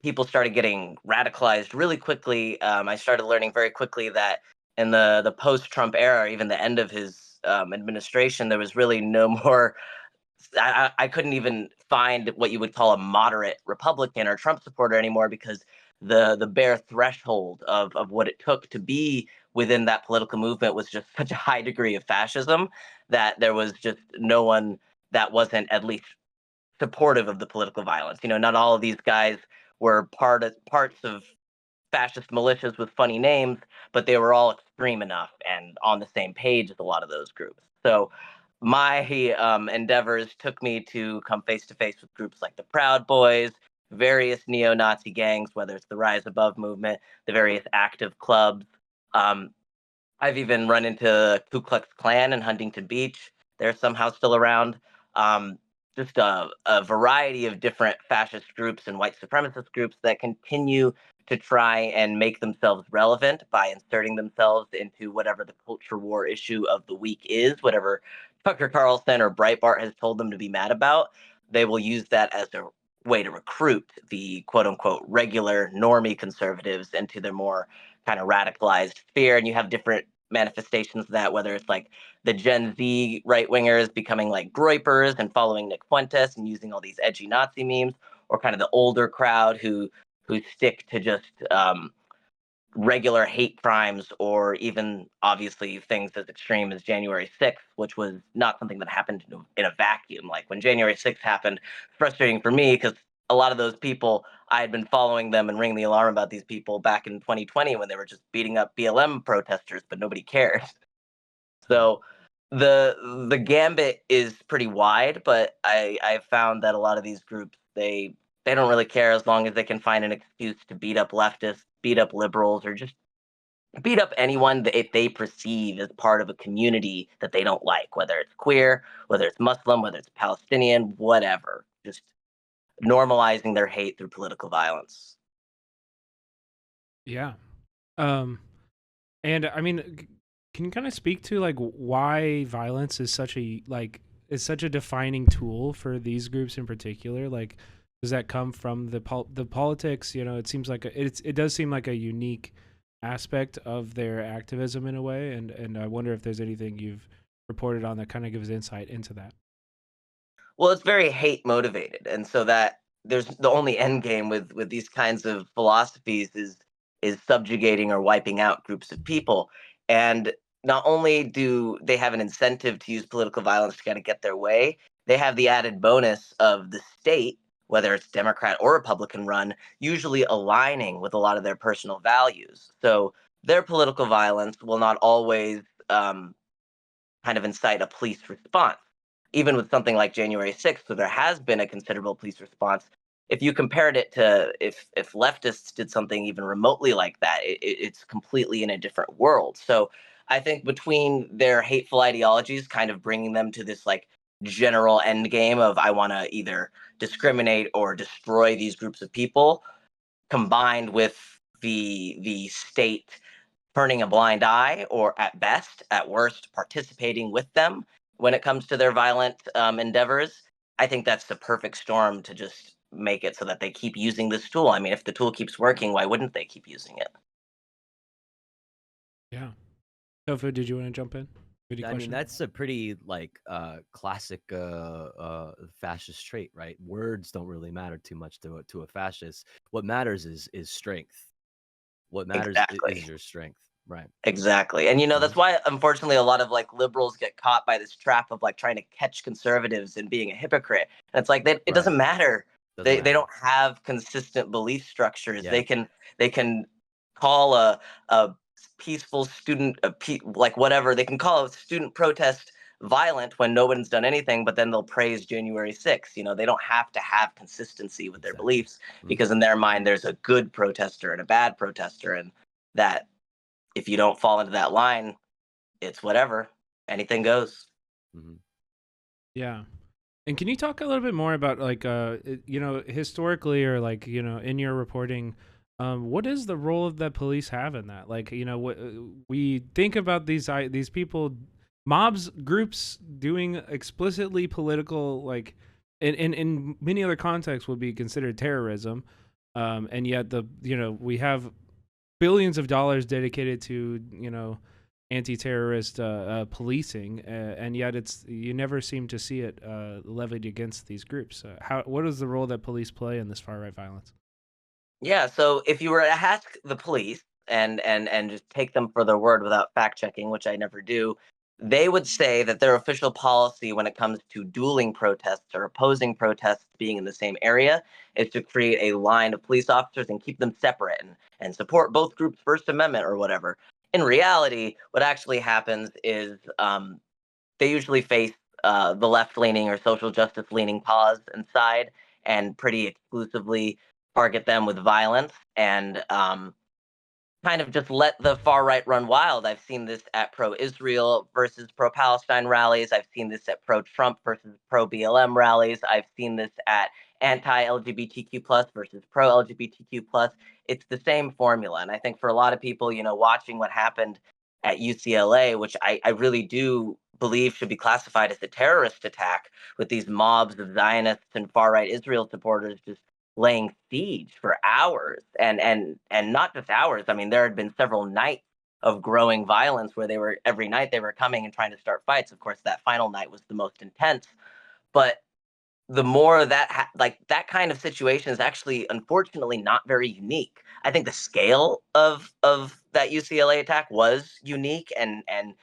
people started getting radicalized really quickly. I started learning very quickly that in the post Trump era, even the end of his administration, there was really no more. I couldn't even find what you would call a moderate Republican or Trump supporter anymore because the bare threshold of what it took to be within that political movement was just such a high degree of fascism that there was just no one that wasn't at least supportive of the political violence. Not all of these guys were parts of fascist militias with funny names, but they were all extreme enough and on the same page as a lot of those groups. So my endeavors took me to come face to face with groups like the Proud Boys, various neo-Nazi gangs, whether it's the Rise Above movement, the various active clubs. Um, I've even run into Ku Klux Klan in Huntington Beach. They're somehow still around. Um, just a variety of different fascist groups and white supremacist groups that continue to try and make themselves relevant by inserting themselves into whatever the culture war issue of the week is, whatever Tucker Carlson or Breitbart has told them to be mad about. They will use that as a way to recruit the quote unquote regular normie conservatives into their more kind of radicalized sphere. And you have different manifestations of that, whether it's like the Gen Z right wingers becoming like groypers and following Nick Fuentes and using all these edgy Nazi memes, or kind of the older crowd who stick to just regular hate crimes, or even obviously things as extreme as January 6th, which was not something that happened in a vacuum. Like when January 6th happened, frustrating for me because a lot of those people, I had been following them and ringing the alarm about these people back in 2020 when they were just beating up BLM protesters, but nobody cared. So the gambit is pretty wide, but I found that a lot of these groups they don't really care as long as they can find an excuse to beat up leftists, beat up liberals, or just beat up anyone that if they perceive as part of a community that they don't like, whether it's queer, whether it's Muslim, whether it's Palestinian, whatever. Just normalizing their hate through political violence. Yeah. Um, and I mean, can you kind of speak to like why violence is such a like is such a defining tool for these groups in particular? Like, does that come from the politics? It seems like it does seem like a unique aspect of their activism in a way, and I wonder if there's anything you've reported on that kind of gives insight into that. Well, it's very hate motivated, and so that there's the only end game with these kinds of philosophies is subjugating or wiping out groups of people. And not only do they have an incentive to use political violence to kind of get their way, they have the added bonus of the state, whether it's Democrat or Republican run, usually aligning with a lot of their personal values. So their political violence will not always kind of incite a police response. Even with something like January 6th, so there has been a considerable police response, if you compared it to if leftists did something even remotely like that, it's completely in a different world. So I think between their hateful ideologies kind of bringing them to this like general end game of I want to either discriminate or destroy these groups of people, combined with the state turning a blind eye, or at best, at worst, participating with them when it comes to their violent endeavors. I think that's the perfect storm to just make it so that they keep using this tool. I mean, if the tool keeps working, why wouldn't they keep using it? Yeah. Tofu, did you want to jump in? Good I mean, question. that's a pretty like classic fascist trait, right? Words don't really matter too much to a fascist. What matters is strength. What matters Exactly. is your strength, right? Exactly. And Mhm. that's why unfortunately a lot of like liberals get caught by this trap of like trying to catch conservatives and being a hypocrite. And it's like it Right. doesn't matter. Doesn't They matter. don't have consistent belief structures. Yeah. They can call a peaceful student like whatever, they can call a student protest violent when no one's done anything, but then they'll praise January 6th. They don't have to have consistency with their Exactly. beliefs, because in their mind there's a good protester and a bad protester, and that if you don't fall into that line, it's whatever. Anything goes. Mm-hmm. Yeah. And can you talk a little bit more about like historically, or like in your reporting, what is the role that police have in that? Like what we think about these people, mobs, groups doing explicitly political, like in many other contexts would be considered terrorism, and yet we have billions of dollars dedicated to anti-terrorist policing, and yet you never seem to see it levied against these groups. What is the role that police play in this far right violence? Yeah, so if you were to ask the police and just take them for their word without fact checking, which I never do, they would say that their official policy when it comes to dueling protests or opposing protests being in the same area is to create a line of police officers and keep them separate, and support both groups' First Amendment or whatever. In reality, what actually happens is they usually face the left leaning or social justice leaning cause inside, and pretty exclusively target them with violence, and kind of just let the far right run wild. I've seen this at pro Israel versus pro Palestine rallies. I've seen this at pro Trump versus pro BLM rallies. I've seen this at anti LGBTQ plus versus pro LGBTQ plus. It's the same formula. And I think for a lot of people, watching what happened at UCLA, which I really do believe should be classified as a terrorist attack, with these mobs of Zionists and far right Israel supporters just laying siege for hours, and not just hours. I mean, there had been several nights of growing violence where every night they were coming and trying to start fights. Of course, that final night was the most intense, but the more that like that kind of situation is actually unfortunately not very unique. I think the scale of that UCLA attack was unique, and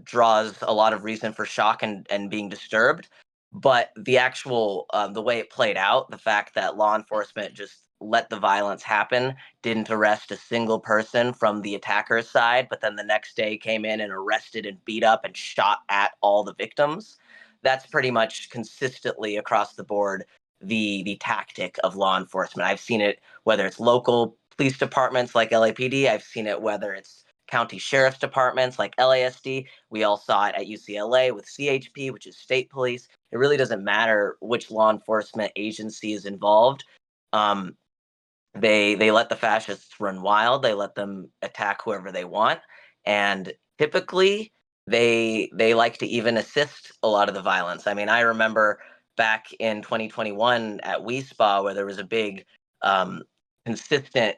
draws a lot of reason for shock and being disturbed. But the actual the way it played out, the fact that law enforcement just let the violence happen, didn't arrest a single person from the attacker's side, but then the next day came in and arrested and beat up and shot at all the victims. That's pretty much consistently across the board the tactic of law enforcement. I've seen it whether it's local police departments like LAPD. I've seen it whether it's county sheriff's departments like LASD. We all saw it at UCLA with CHP, which is state police. It really doesn't matter which law enforcement agency is involved. Um, they let the fascists run wild. They let them attack whoever they want, and typically they like to even assist a lot of the violence. I mean, I remember back in 2021 at WeSpa, where there was a big um, consistent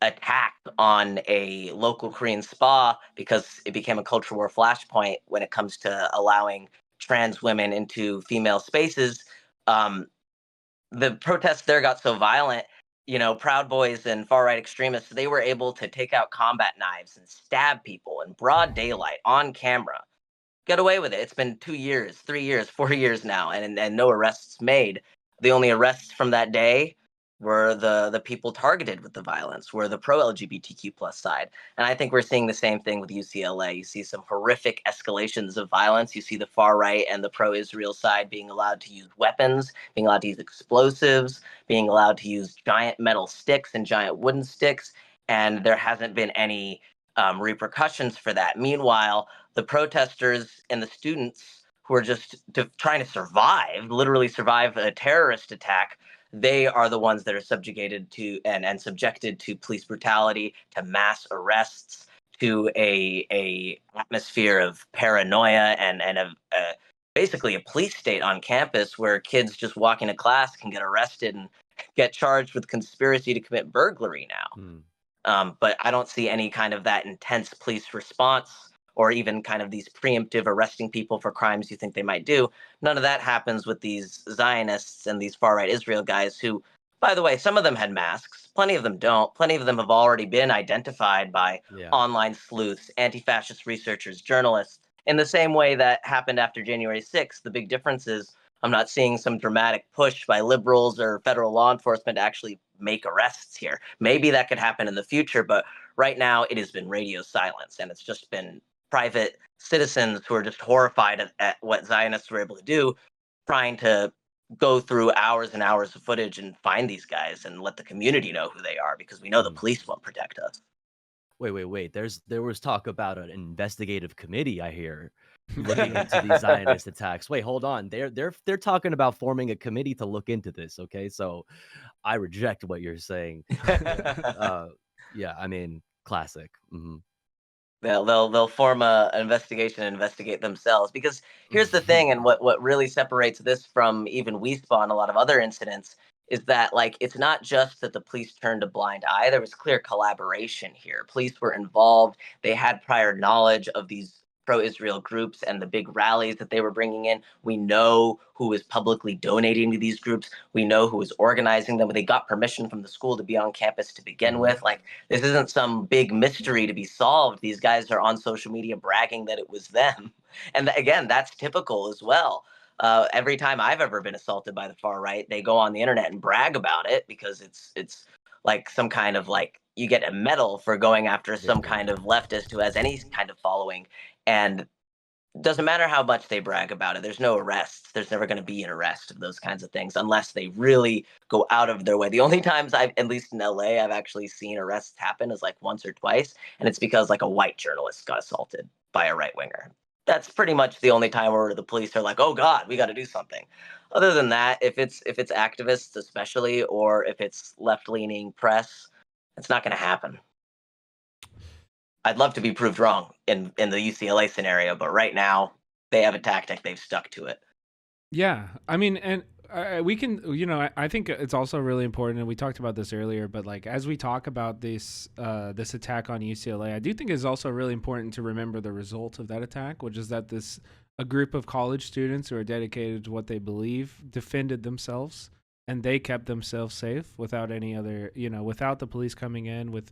attack on a local Korean spa because it became a culture war flashpoint when it comes to allowing trans women into female spaces. Um, the protests there got so violent, Proud Boys and far right extremists, they were able to take out combat knives and stab people in broad daylight on camera. Get away with it. It's been 2 years, 3 years, 4 years now, and no arrests made. The only arrests from that day were the people targeted with the violence, were the pro LGBTQ plus side. And I think we're seeing the same thing with UCLA. You see some horrific escalations of violence. You see the far right and the pro Israel side being allowed to use weapons, being allowed to use explosives, being allowed to use giant metal sticks and giant wooden sticks. And there hasn't been any repercussions for that. Meanwhile, the protesters and the students who are just trying to survive, literally survive a terrorist attack, they are the ones that are subjugated to and subjected to police brutality, to mass arrests, to a atmosphere of paranoia and basically a police state on campus where kids just walking to class can get arrested and get charged with conspiracy to commit burglary now. Mm. But I don't see any kind of that intense police response or even kind of these preemptive arresting people for crimes you think they might do. None of that happens with these Zionists and these far right Israel guys who, by the way, some of them had masks, plenty of them don't. Plenty of them have already been identified by Yeah. online sleuths, anti fascist researchers, journalists, in the same way that happened after January 6th. The big difference is I'm not seeing some dramatic push by liberals or federal law enforcement to actually make arrests here. Maybe that could happen in the future, but right now it has been radio silence, and it's just been private citizens who are just horrified at what Zionists were able to do, trying to go through hours and hours of footage and find these guys and let the community know who they are, because we know the police won't protect us. Wait. There was talk about an investigative committee, I hear, looking into these Zionist attacks. Wait, hold on. They're talking about forming a committee to look into this. Okay, so I reject what you're saying. Yeah, I mean, classic. They'll form an investigation and investigate themselves, because here's the thing, and what really separates this from even WeSpa and a lot of other incidents is that, like, it's not just that the police turned a blind eye. There was clear collaboration here. Police were involved. They had prior knowledge of these pro-Israel groups and the big rallies that they were bringing in. We know who was publicly donating to these groups. We know who was organizing them. They got permission from the school to be on campus to begin with. Like, this isn't some big mystery to be solved. These guys are on social media bragging that it was them. And again, that's typical as well. Every time I've ever been assaulted by the far right, they go on the internet and brag about it, because it's like some kind of, like, you get a medal for going after some kind of leftist who has any kind of following. And doesn't matter how much they brag about it. There's no arrests. There's never going to be an arrest of those kinds of things unless they really go out of their way. The only times at least in LA, I've actually seen arrests happen is like once or twice. And it's because like a white journalist got assaulted by a right winger. That's pretty much the only time where the police are like, oh God, we got to do something. Other than that, if it's activists especially, or if it's left leaning press, it's not going to happen. I'd love to be proved wrong in the UCLA scenario, but right now they have a tactic. They've stuck to it. Yeah, I mean, and we can, I think it's also really important, and we talked about this earlier, but like as we talk about this this attack on UCLA, I do think it's also really important to remember the result of that attack, which is that a group of college students who are dedicated to what they believe defended themselves, and they kept themselves safe without any other, without the police coming in with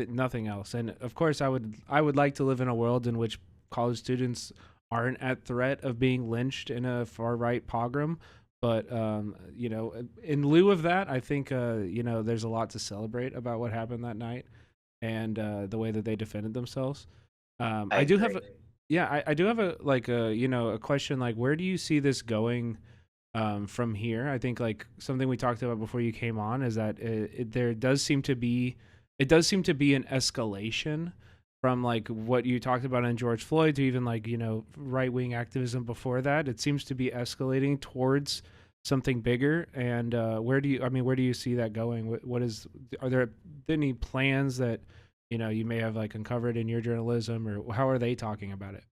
nothing else. And of course, I would like to live in a world in which college students aren't at threat of being lynched in a far right pogrom. But in lieu of that, I think there's a lot to celebrate about what happened that night and the way that they defended themselves. I do have a question, like, where do you see this going from here? I think like something we talked about before you came on is that it does seem to be an escalation from like what you talked about in George Floyd to even like, right-wing activism before that. It seems to be escalating towards something bigger. And where do you see that going? Are there any plans that, you may have like uncovered in your journalism, or how are they talking about it?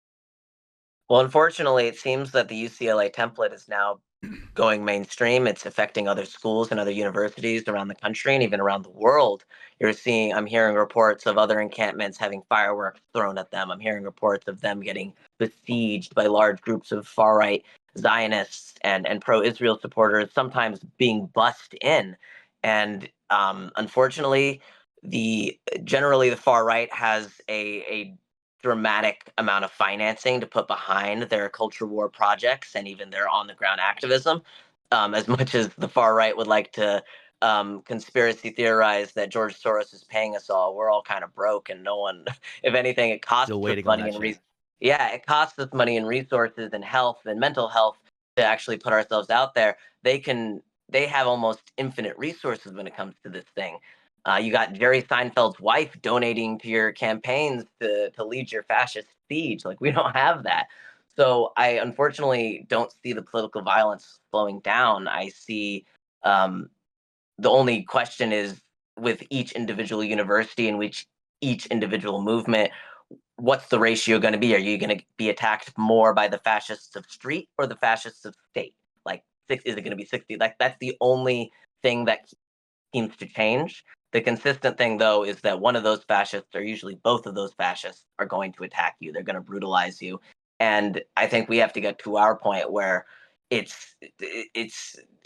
Well, unfortunately, it seems that the UCLA template is now going mainstream. It's affecting other schools and other universities around the country and even around the world. I'm hearing reports of other encampments having fireworks thrown at them. I'm hearing reports of them getting besieged by large groups of far right Zionists and pro Israel supporters, sometimes being bussed in. And unfortunately, generally the far right has a dramatic amount of financing to put behind their culture war projects and even their on the ground activism. As much as the far right would like to conspiracy theorize that George Soros is paying us all. We're all kind of broke, and no one, if anything, it costs Still us waiting on money that and check. yeah, it costs us money and resources and health and mental health to actually put ourselves out there. They have almost infinite resources when it comes to this thing. You got Jerry Seinfeld's wife donating to your campaigns to lead your fascist siege. Like, we don't have that. So I unfortunately don't see the political violence slowing down. I see um, the only question is, with each individual university and which each individual movement, what's the ratio going to be? Are you going to be attacked more by the fascists of street or the fascists of state? Like, is it going to be 60? Like, that's the only thing that seems to change. The consistent thing, though, is that one of those fascists, or usually both of those fascists, are going to attack you. They're going to brutalize you. And I think we have to get to our point where it's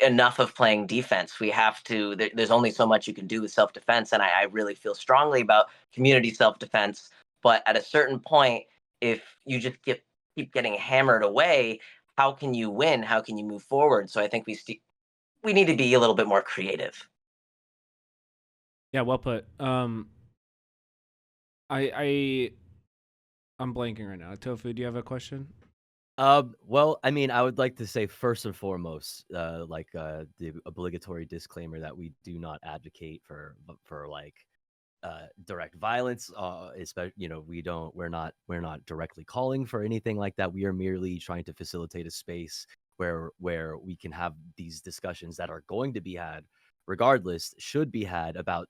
enough of playing defense. We have to. There's only so much you can do with self-defense, and I really feel strongly about community self-defense. But at a certain point, if you just keep getting hammered away, how can you win? How can you move forward? So I think we need to be a little bit more creative. Yeah, well put. I I'm blanking right now. Tofu, do you have a question? Well, I mean, I would like to say first and foremost, the obligatory disclaimer that we do not advocate for like direct violence. Especially, we're not directly calling for anything like that. We are merely trying to facilitate a space where we can have these discussions that are going to be had regardless, should be had about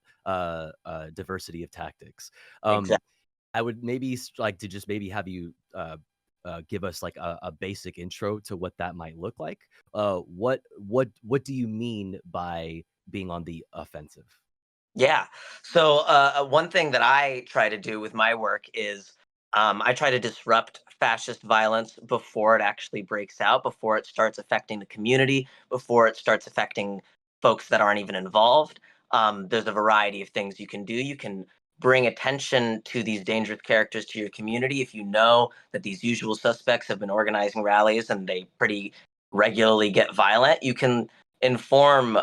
diversity of tactics. Exactly. I would maybe like to just maybe have you give us like a basic intro to what that might look like. What do you mean by being on the offensive? Yeah. So one thing that I try to do with my work is I try to disrupt fascist violence before it actually breaks out, before it starts affecting the community, before it starts affecting folks that aren't even involved. There's a variety of things you can do. You can bring attention to these dangerous characters to your community. If you know that these usual suspects have been organizing rallies and they pretty regularly get violent, you can inform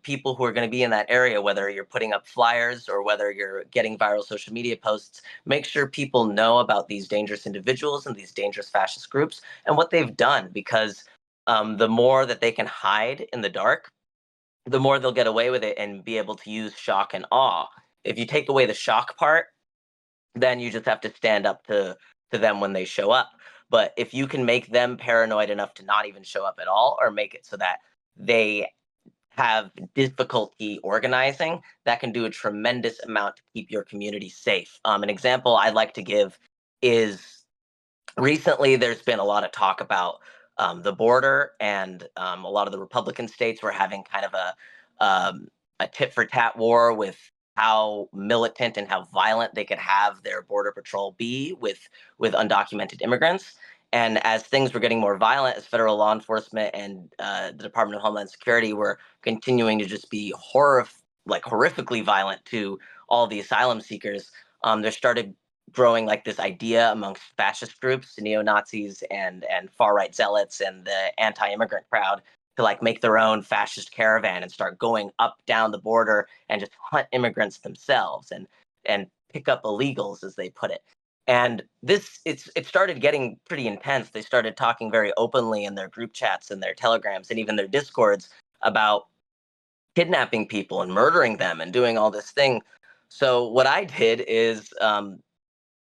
people who are going to be in that area, whether you're putting up flyers or whether you're getting viral social media posts. Make sure people know about these dangerous individuals and these dangerous fascist groups and what they've done, because the more that they can hide in the dark, the more they'll get away with it and be able to use shock and awe. If you take away the shock part, then you just have to stand up to them when they show up. But if you can make them paranoid enough to not even show up at all, or make it so that they have difficulty organizing, that can do a tremendous amount to keep your community safe. An example I'd like to give is, recently there's been a lot of talk about the border, and a lot of the Republican states were having kind of a tit for tat war with how militant and how violent they could have their border patrol be with undocumented immigrants. And as things were getting more violent, as federal law enforcement and the Department of Homeland Security were continuing to just be horrifically violent to all the asylum seekers, there started growing like this idea amongst fascist groups, neo-Nazis and far-right zealots and the anti-immigrant crowd, to like make their own fascist caravan and start going up down the border and just hunt immigrants themselves and pick up illegals, as they put it. And it started getting pretty intense. They started talking very openly in their group chats and their telegrams and even their discords about kidnapping people and murdering them and doing all this thing. So what I did is,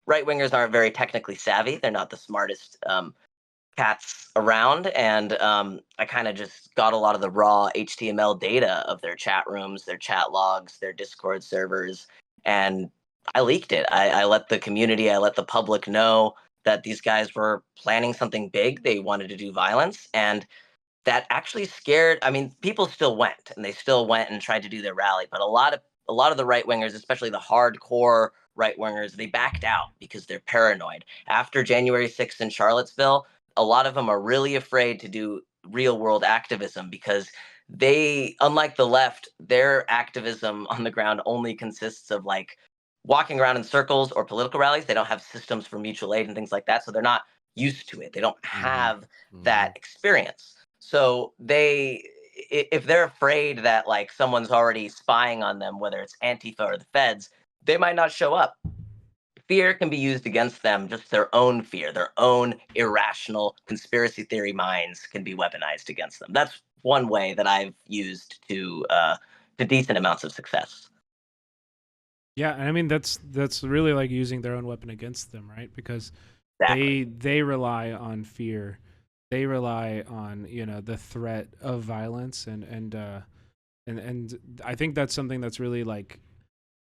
right wingers aren't very technically savvy. They're not the smartest cats around. And I kind of just got a lot of the raw HTML data of their chat rooms, their chat logs, their Discord servers, and I leaked it. I let the community, I let the public know that these guys were planning something big. They wanted to do violence. And that actually scared, I mean, people still went, and they still went and tried to do their rally, but a lot of the right wingers, especially the hardcore right wingers, they backed out because they're paranoid. After January 6th in Charlottesville, a lot of them are really afraid to do real world activism, because they, unlike the left, their activism on the ground only consists of like walking around in circles or political rallies. They don't have systems for mutual aid and things like that, so they're not used to it. They don't Hmm. have Hmm. that experience. So if they're afraid that like someone's already spying on them, whether it's Antifa or the feds, they might not show up. Fear can be used against them, just their own fear, their own irrational conspiracy theory minds can be weaponized against them. That's one way that I've used to decent amounts of success. Yeah, and I mean that's really like using their own weapon against them, right? Because Exactly. they rely on fear. They rely on, the threat of violence, and I think that's something that's really like,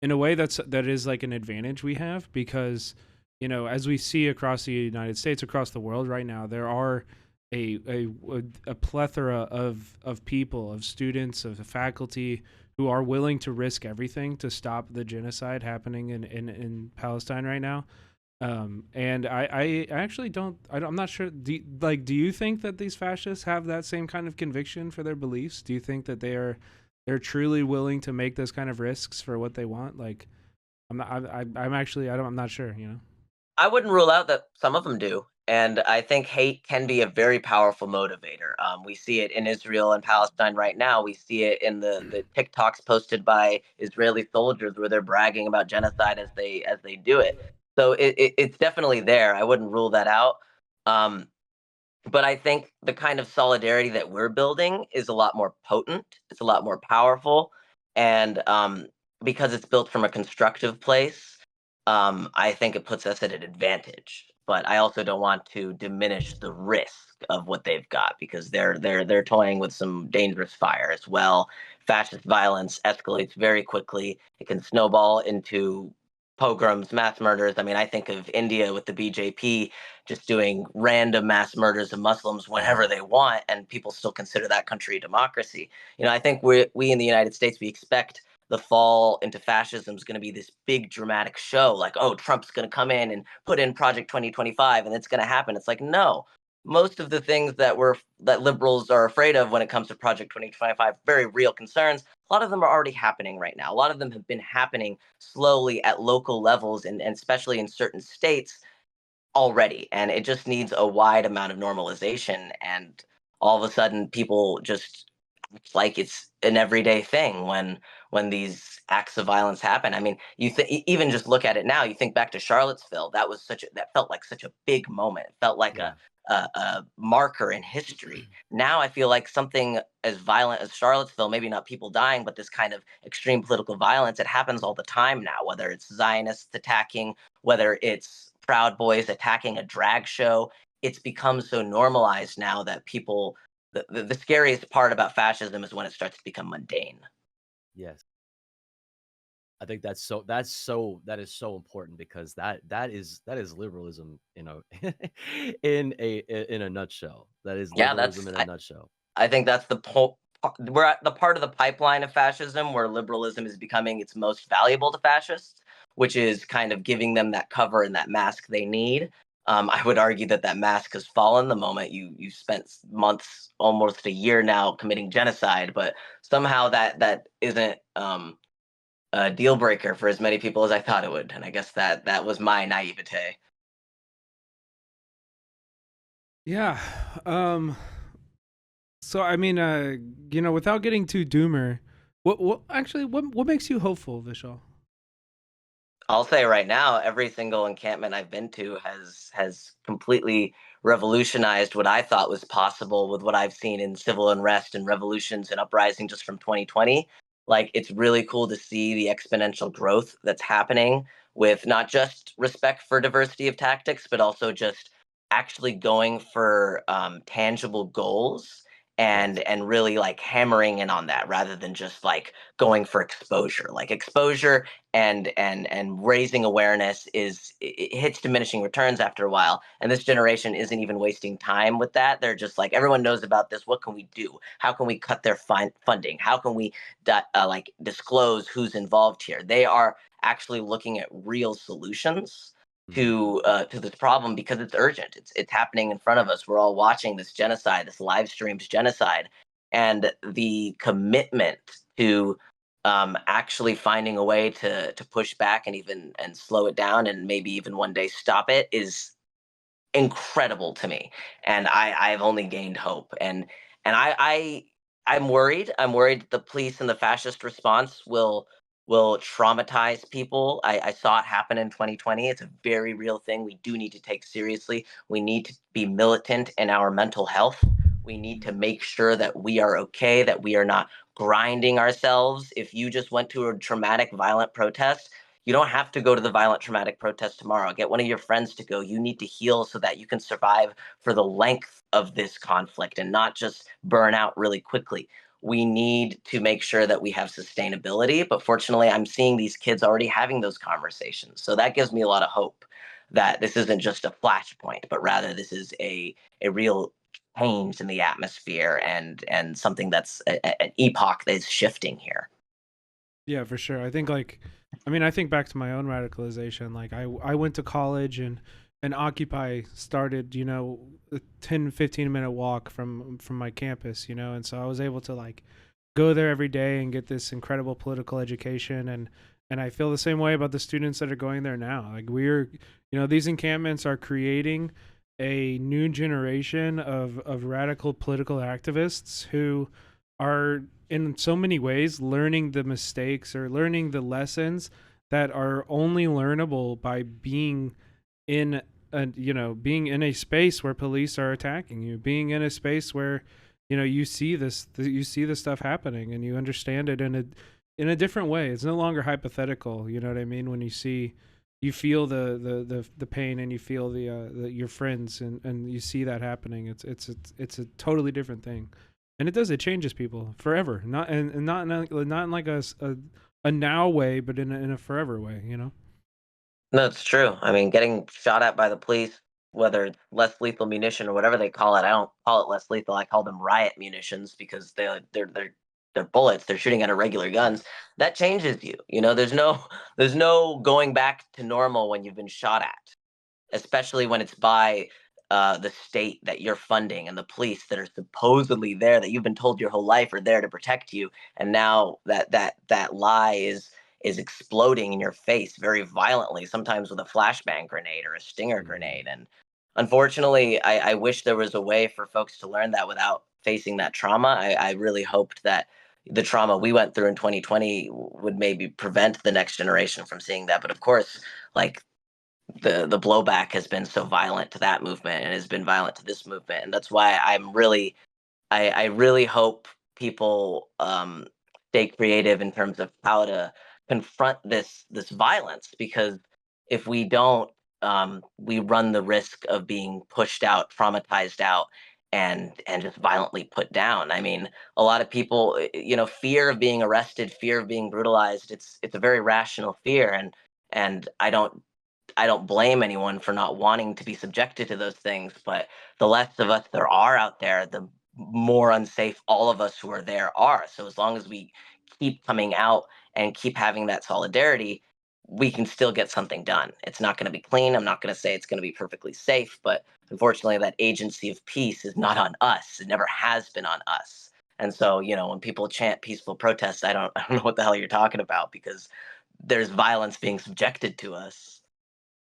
in a way, that is like an advantage we have, because as we see across the United States, across the world right now, there are a plethora of people, of students, of faculty, who are willing to risk everything to stop the genocide happening in Palestine right now. And I actually I'm not sure. Do you think that these fascists have that same kind of conviction for their beliefs? Do you think that they're truly willing to make those kind of risks for what they want? Like, I'm not. I'm actually. I'm not sure. I wouldn't rule out that some of them do. And I think hate can be a very powerful motivator. We see it in Israel and Palestine right now. We see it in the TikToks posted by Israeli soldiers where they're bragging about genocide as they do it. So it's definitely there. I wouldn't rule that out. Um, but I think the kind of solidarity that we're building is a lot more potent. It's a lot more powerful, and because it's built from a constructive place, I think it puts us at an advantage. But I also don't want to diminish the risk of what they've got because they're toying with some dangerous fire as well. Fascist violence escalates very quickly. It can snowball into pogroms, mass murders. I mean, I think of India with the BJP just doing random mass murders of Muslims whenever they want, and people still consider that country a democracy. I think we in the United States we expect the fall into fascism is going to be this big dramatic show, like, oh, Trump's going to come in and put in Project 2025, and it's going to happen. It's like, no. Most of the things that liberals are afraid of when it comes to Project 2025, very real concerns. A lot of them are already happening right now. A lot of them have been happening slowly at local levels and especially in certain states already, and it just needs a wide amount of normalization, and all of a sudden people just act like it's an everyday thing when these acts of violence happen. I mean, even just look at it now. You think back to Charlottesville. That felt like such a big moment. It felt like Yeah. a marker in history. Now I feel like something as violent as Charlottesville, maybe not people dying, but this kind of extreme political violence, it happens all the time now, whether it's Zionists attacking, whether it's Proud Boys attacking a drag show. It's become so normalized now that people, the scariest part about fascism is when it starts to become mundane. Yes. I think that is so important because that is liberalism, in a nutshell. That is Yeah, liberalism in a nutshell. I think that's we're at the part of the pipeline of fascism where liberalism is becoming its most valuable to fascists, which is kind of giving them that cover and that mask they need. I would argue that that mask has fallen the moment you spent months, almost a year now, committing genocide, but somehow that isn't a deal breaker for as many people as I thought it would, and I guess that was my naivete. Yeah. Um. So I mean, without getting too doomer, what makes you hopeful, Vishal? I'll say right now, every single encampment I've been to has completely revolutionized what I thought was possible with what I've seen in civil unrest and revolutions and uprising just from 2020. Like it's really cool to see the exponential growth that's happening with not just respect for diversity of tactics, but also just actually going for tangible goals Yes. and really like hammering in on that rather than just like going for exposure. Like exposure and raising awareness it hits diminishing returns after a while, and this generation isn't even wasting time with that. They're just like, everyone knows about this, what can we do, how can we cut their funding, how can we like disclose who's involved here. They are actually looking at real solutions Mhm. to this problem because it's urgent. It's happening in front of us. We're all watching this genocide, this live streams genocide, and the commitment to actually finding a way to push back and even and slow it down and maybe even one day stop it is incredible to me. And I've only gained hope. And I'm worried. I'm worried that the police and the fascist response will traumatize people. I saw it happen in 2020. It's a very real thing. We do need to take seriously. We need to be militant in our mental health. We need to make sure that we are okay, that we are not grinding ourselves. If you just went to a traumatic, violent protest, you don't have to go to the violent, traumatic protest tomorrow. Get one of your friends to go. You need to heal so that you can survive for the length of this conflict and not just burn out really quickly. We need to make sure that we have sustainability. But fortunately, I'm seeing these kids already having those conversations. So that gives me a lot of hope that this isn't just a flashpoint, but rather this is a real change in the atmosphere and something that's an epoch that is shifting here. Yeah, for sure. I think like, I mean, I think back to my own radicalization. Like I went to college and Occupy started, you know, a 10-15 minute walk from my campus, you know, and so I was able to like go there every day and get this incredible political education and I feel the same way about the students that are going there now. Like we're, you know, these encampments are creating a new generation of radical political activists who are in so many ways learning the mistakes or learning the lessons that are only learnable by being in a, you know, being in a space where police are attacking you, being in a space where, you know, you see this stuff happening and you understand it in a different way. It's no longer hypothetical, you know what I mean? When you see, you feel the pain and you feel the your friends and you see that happening. It's a totally different thing, and it changes people forever. Not and not not in like a now way, but in a forever way. You know. No, it's true. I mean, getting shot at by the police, whether it's less lethal munition or whatever they call it, I don't call it less lethal. I call them riot munitions because they're bullets. They're shooting out of regular guns. That changes you. You know, there's no going back to normal when you've been shot at, especially when it's by the state that you're funding and the police that are supposedly there that you've been told your whole life are there to protect you, and now that lie is exploding in your face very violently, sometimes with a flashbang grenade or a stinger grenade. And unfortunately, I wish there was a way for folks to learn that without facing that trauma. I really hoped that the trauma we went through in 2020 would maybe prevent the next generation from seeing that. But of course, like the blowback has been so violent to that movement and has been violent to this movement, and that's why I really hope people stay creative in terms of how to confront this violence, because if we don't, we run the risk of being pushed out, traumatized out, and just violently put down. I mean, a lot of people, you know, fear of being arrested, fear of being brutalized. It's a very rational fear, and I don't blame anyone for not wanting to be subjected to those things, but the less of us there are out there, the more unsafe all of us who are there are. So as long as we keep coming out and keep having that solidarity, we can still get something done. It's not going to be clean. I'm not going to say it's going to be perfectly safe, but unfortunately, that agency of peace is not on us. It never has been on us. And so, you know, when people chant peaceful protests, I don't know what the hell you're talking about, because there's violence being subjected to us.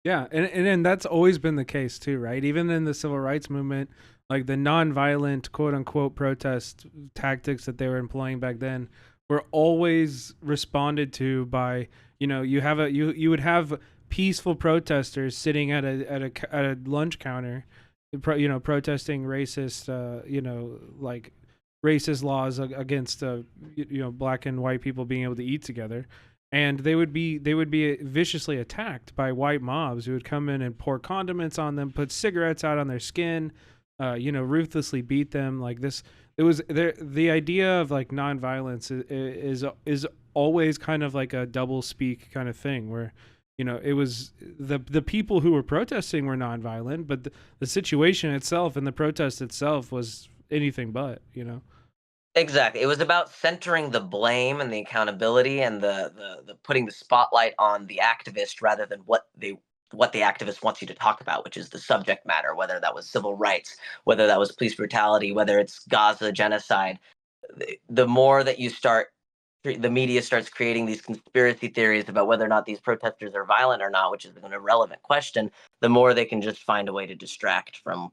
Yeah, and that's always been the case too, right? Even in the civil rights movement, like the nonviolent quote unquote protest tactics that they were employing back then were always responded to by, you know, you would have peaceful protesters sitting at a lunch counter, you know, protesting racist, you know, like racist laws against you know, black and white people being able to eat together, and they would be viciously attacked by white mobs who would come in and pour condiments on them, put cigarettes out on their skin, you know, ruthlessly beat them. Like this, it was there. The idea of like nonviolence is always kind of like a double speak kind of thing, where, you know, it was the people who were protesting were nonviolent, but the situation itself and the protest itself was anything but, you know. Exactly. It was about centering the blame and the accountability and the putting the spotlight on the activist rather than what the activist wants you to talk about, which is the subject matter, whether that was civil rights, whether that was police brutality, whether it's Gaza genocide. The more that you start, the media starts creating these conspiracy theories about whether or not these protesters are violent or not, which is an irrelevant question, the more they can just find a way to distract from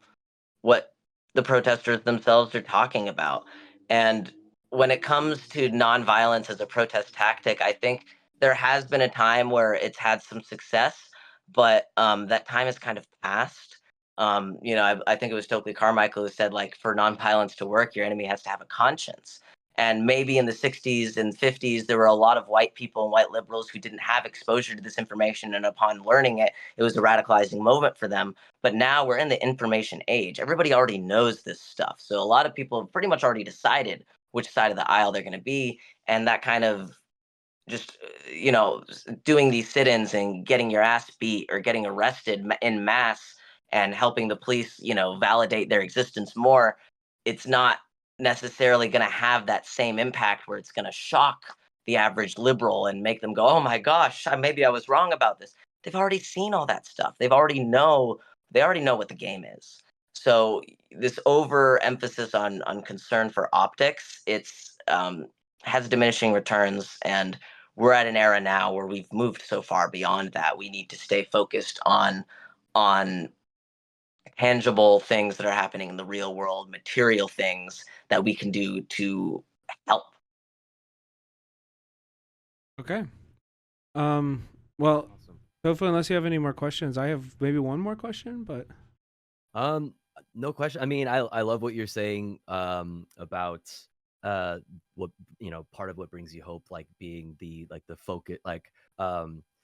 what the protesters themselves are talking about. And when it comes to nonviolence as a protest tactic, I think there has been a time where it's had some success, but that time has kind of passed. I think it was Stokely Carmichael who said, like, for nonviolence to work, your enemy has to have a conscience. And maybe in the 60s and 50s, there were a lot of white people and white liberals who didn't have exposure to this information. And upon learning it, it was a radicalizing moment for them. But now we're in the information age. Everybody already knows this stuff. So a lot of people have pretty much already decided which side of the aisle they're going to be. And that kind of just, doing these sit ins and getting your ass beat or getting arrested in mass and helping the police, validate their existence more, it's not necessarily going to have that same impact where it's going to shock the average liberal and make them go, oh my gosh, maybe I was wrong about this. They've already seen all that stuff. They already know what the game is. So this overemphasis on concern for optics, it's has diminishing returns, and we're at an era now where we've moved so far beyond that. We need to stay focused on tangible things that are happening in the real world, material things that we can do to help. Okay. Well, Awesome. Tofu, unless you have any more questions, I have maybe one more question, but No question. I mean, I love what you're saying about what part of what brings you hope, like being the focus, like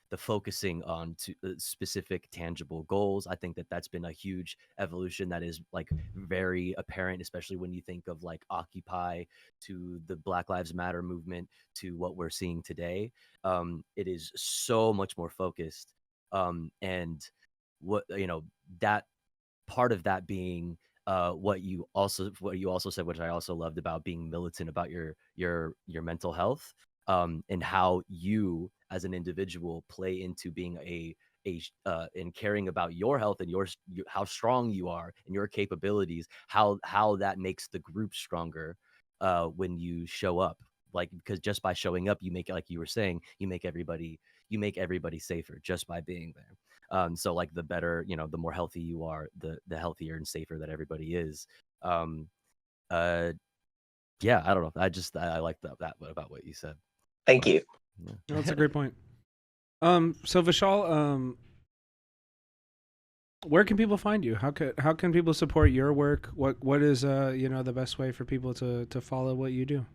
the focusing on to specific tangible goals. I think that that's been a huge evolution that is like very apparent, especially when you think of like Occupy to the Black Lives Matter movement to what we're seeing today. It is so much more focused, and what that part of that being what you also said, which I also loved, about being militant about your mental health, and how you as an individual play into being and caring about your health and how strong you are and your capabilities, how that makes the group stronger when you show up, like, because just by showing up, you make it, like you were saying, you make everybody safer just by being there. So like the better, the more healthy you are, the healthier and safer that everybody is. Yeah, I don't know. I like that about what you said. Thank But, you. yeah. no, that's a great point. So Vishal, where can people find you? How can people support your work? What is the best way for people to follow what you do?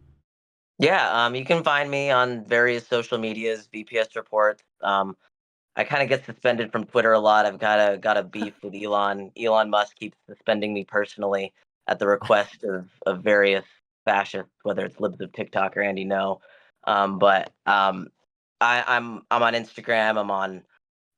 Yeah, you can find me on various social medias, VPS Reports. I kind of get suspended from Twitter a lot. I've got a beef with Elon. Elon Musk keeps suspending me personally at the request of various fascists, whether it's libs of TikTok or Andy No. But I'm on Instagram.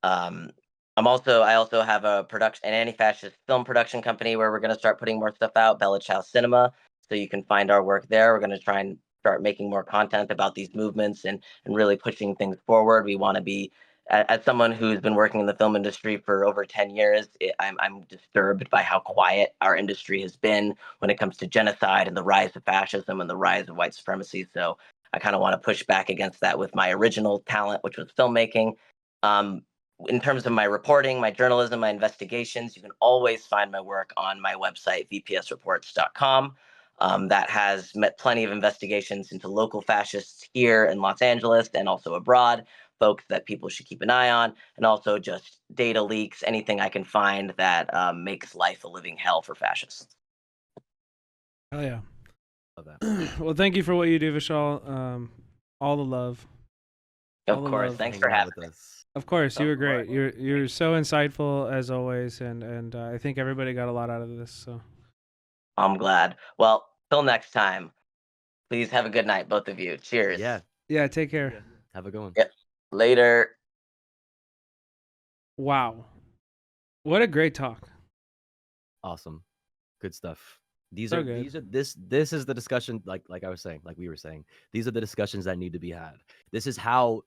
Um, I also have an anti-fascist film production company where we're going to start putting more stuff out, Bella Ciao Cinema. So you can find our work there. We're going to try and start making more content about these movements and really pushing things forward. We want to be, as someone who's been working in the film industry for over 10 years, I'm disturbed by how quiet our industry has been when it comes to genocide and the rise of fascism and the rise of white supremacy. So I kind of want to push back against that with my original talent, which was filmmaking. Um, in terms of my reporting, my journalism, my investigations, you can always find my work on my website, vpsreports.com. That has met plenty of investigations into local fascists here in Los Angeles and also abroad, folks that people should keep an eye on, and also just data leaks, anything I can find that makes life a living hell for fascists. Hell yeah. Love that. Well, thank you for what you do, Vishal. All the love. Of All the course. love. Thanks Hanging for out having with me. us. Of course, you Of were great. course. You're so insightful as always, and I think everybody got a lot out of this. So I'm glad. Well, till next time, please have a good night, both of you. Cheers. Yeah. yeah, take care. Yeah. Have a good one. Yep. Later. Wow, what a great talk. Awesome. Good stuff. These So are good. these are this is the discussion, like I was saying, like we were saying. These are the discussions that need to be had. This is how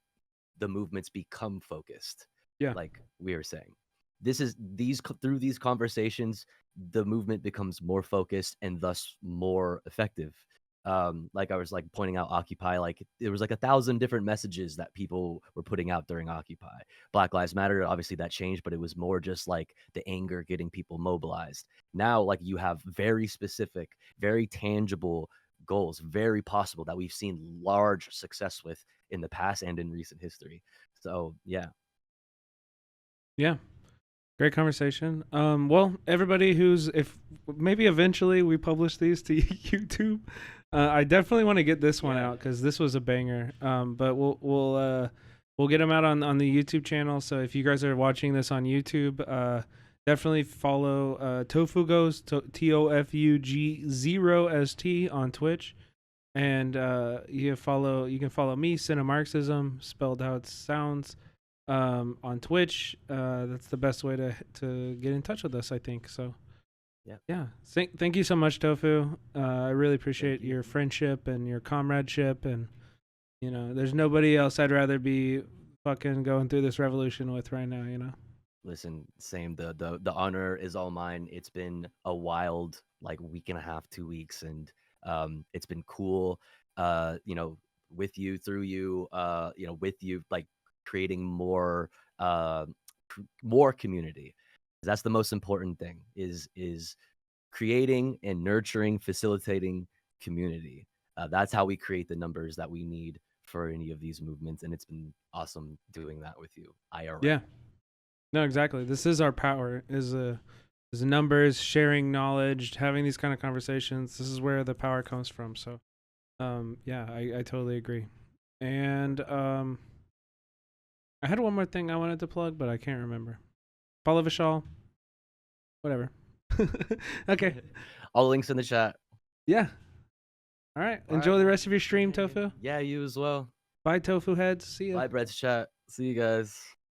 the movements become focused. Yeah. Like we were saying. Through these conversations, the movement becomes more focused and thus more effective. Like I was like pointing out Occupy, like there was like 1,000 different messages that people were putting out during Occupy. Black Lives Matter, obviously that changed, but it was more just like the anger getting people mobilized. Now, like you have very specific, very tangible goals, very possible, that we've seen large success with in the past and in recent history. So yeah. Yeah. Great conversation. Well, everybody if maybe eventually we publish these to YouTube, I definitely want to get this one out because this was a banger. But we'll get them out on the YouTube channel. So if you guys are watching this on YouTube, definitely follow Tofu Goes TOFUG0ST on Twitch, and you can follow me, Cinemarxism, spelled how it sounds, on Twitch. That's the best way to get in touch with us, I think. So yeah. Thank you so much, Tofu. I really appreciate your friendship and your comradeship, and there's nobody else I'd rather be fucking going through this revolution with right now. Listen, same. The honor is all mine. It's been a wild week and a half, 2 weeks, and it's been cool. With you, through you, with you, creating more community. That's the most important thing, is creating and nurturing, facilitating community. That's how we create the numbers that we need for any of these movements, and it's been awesome doing that with you, IRL. Yeah, no, exactly. This is our power, is numbers, sharing knowledge, having these kind of conversations. This is where the power comes from. So yeah, I totally agree. And I had one more thing I wanted to plug, but I can't remember. Follow Vishal. Whatever. Okay. All the links in the chat. Yeah. All right. Enjoy the rest of your stream, Tofu. Yeah, you as well. Bye, Tofu heads. See ya. Bye, Bret's chat. See you guys.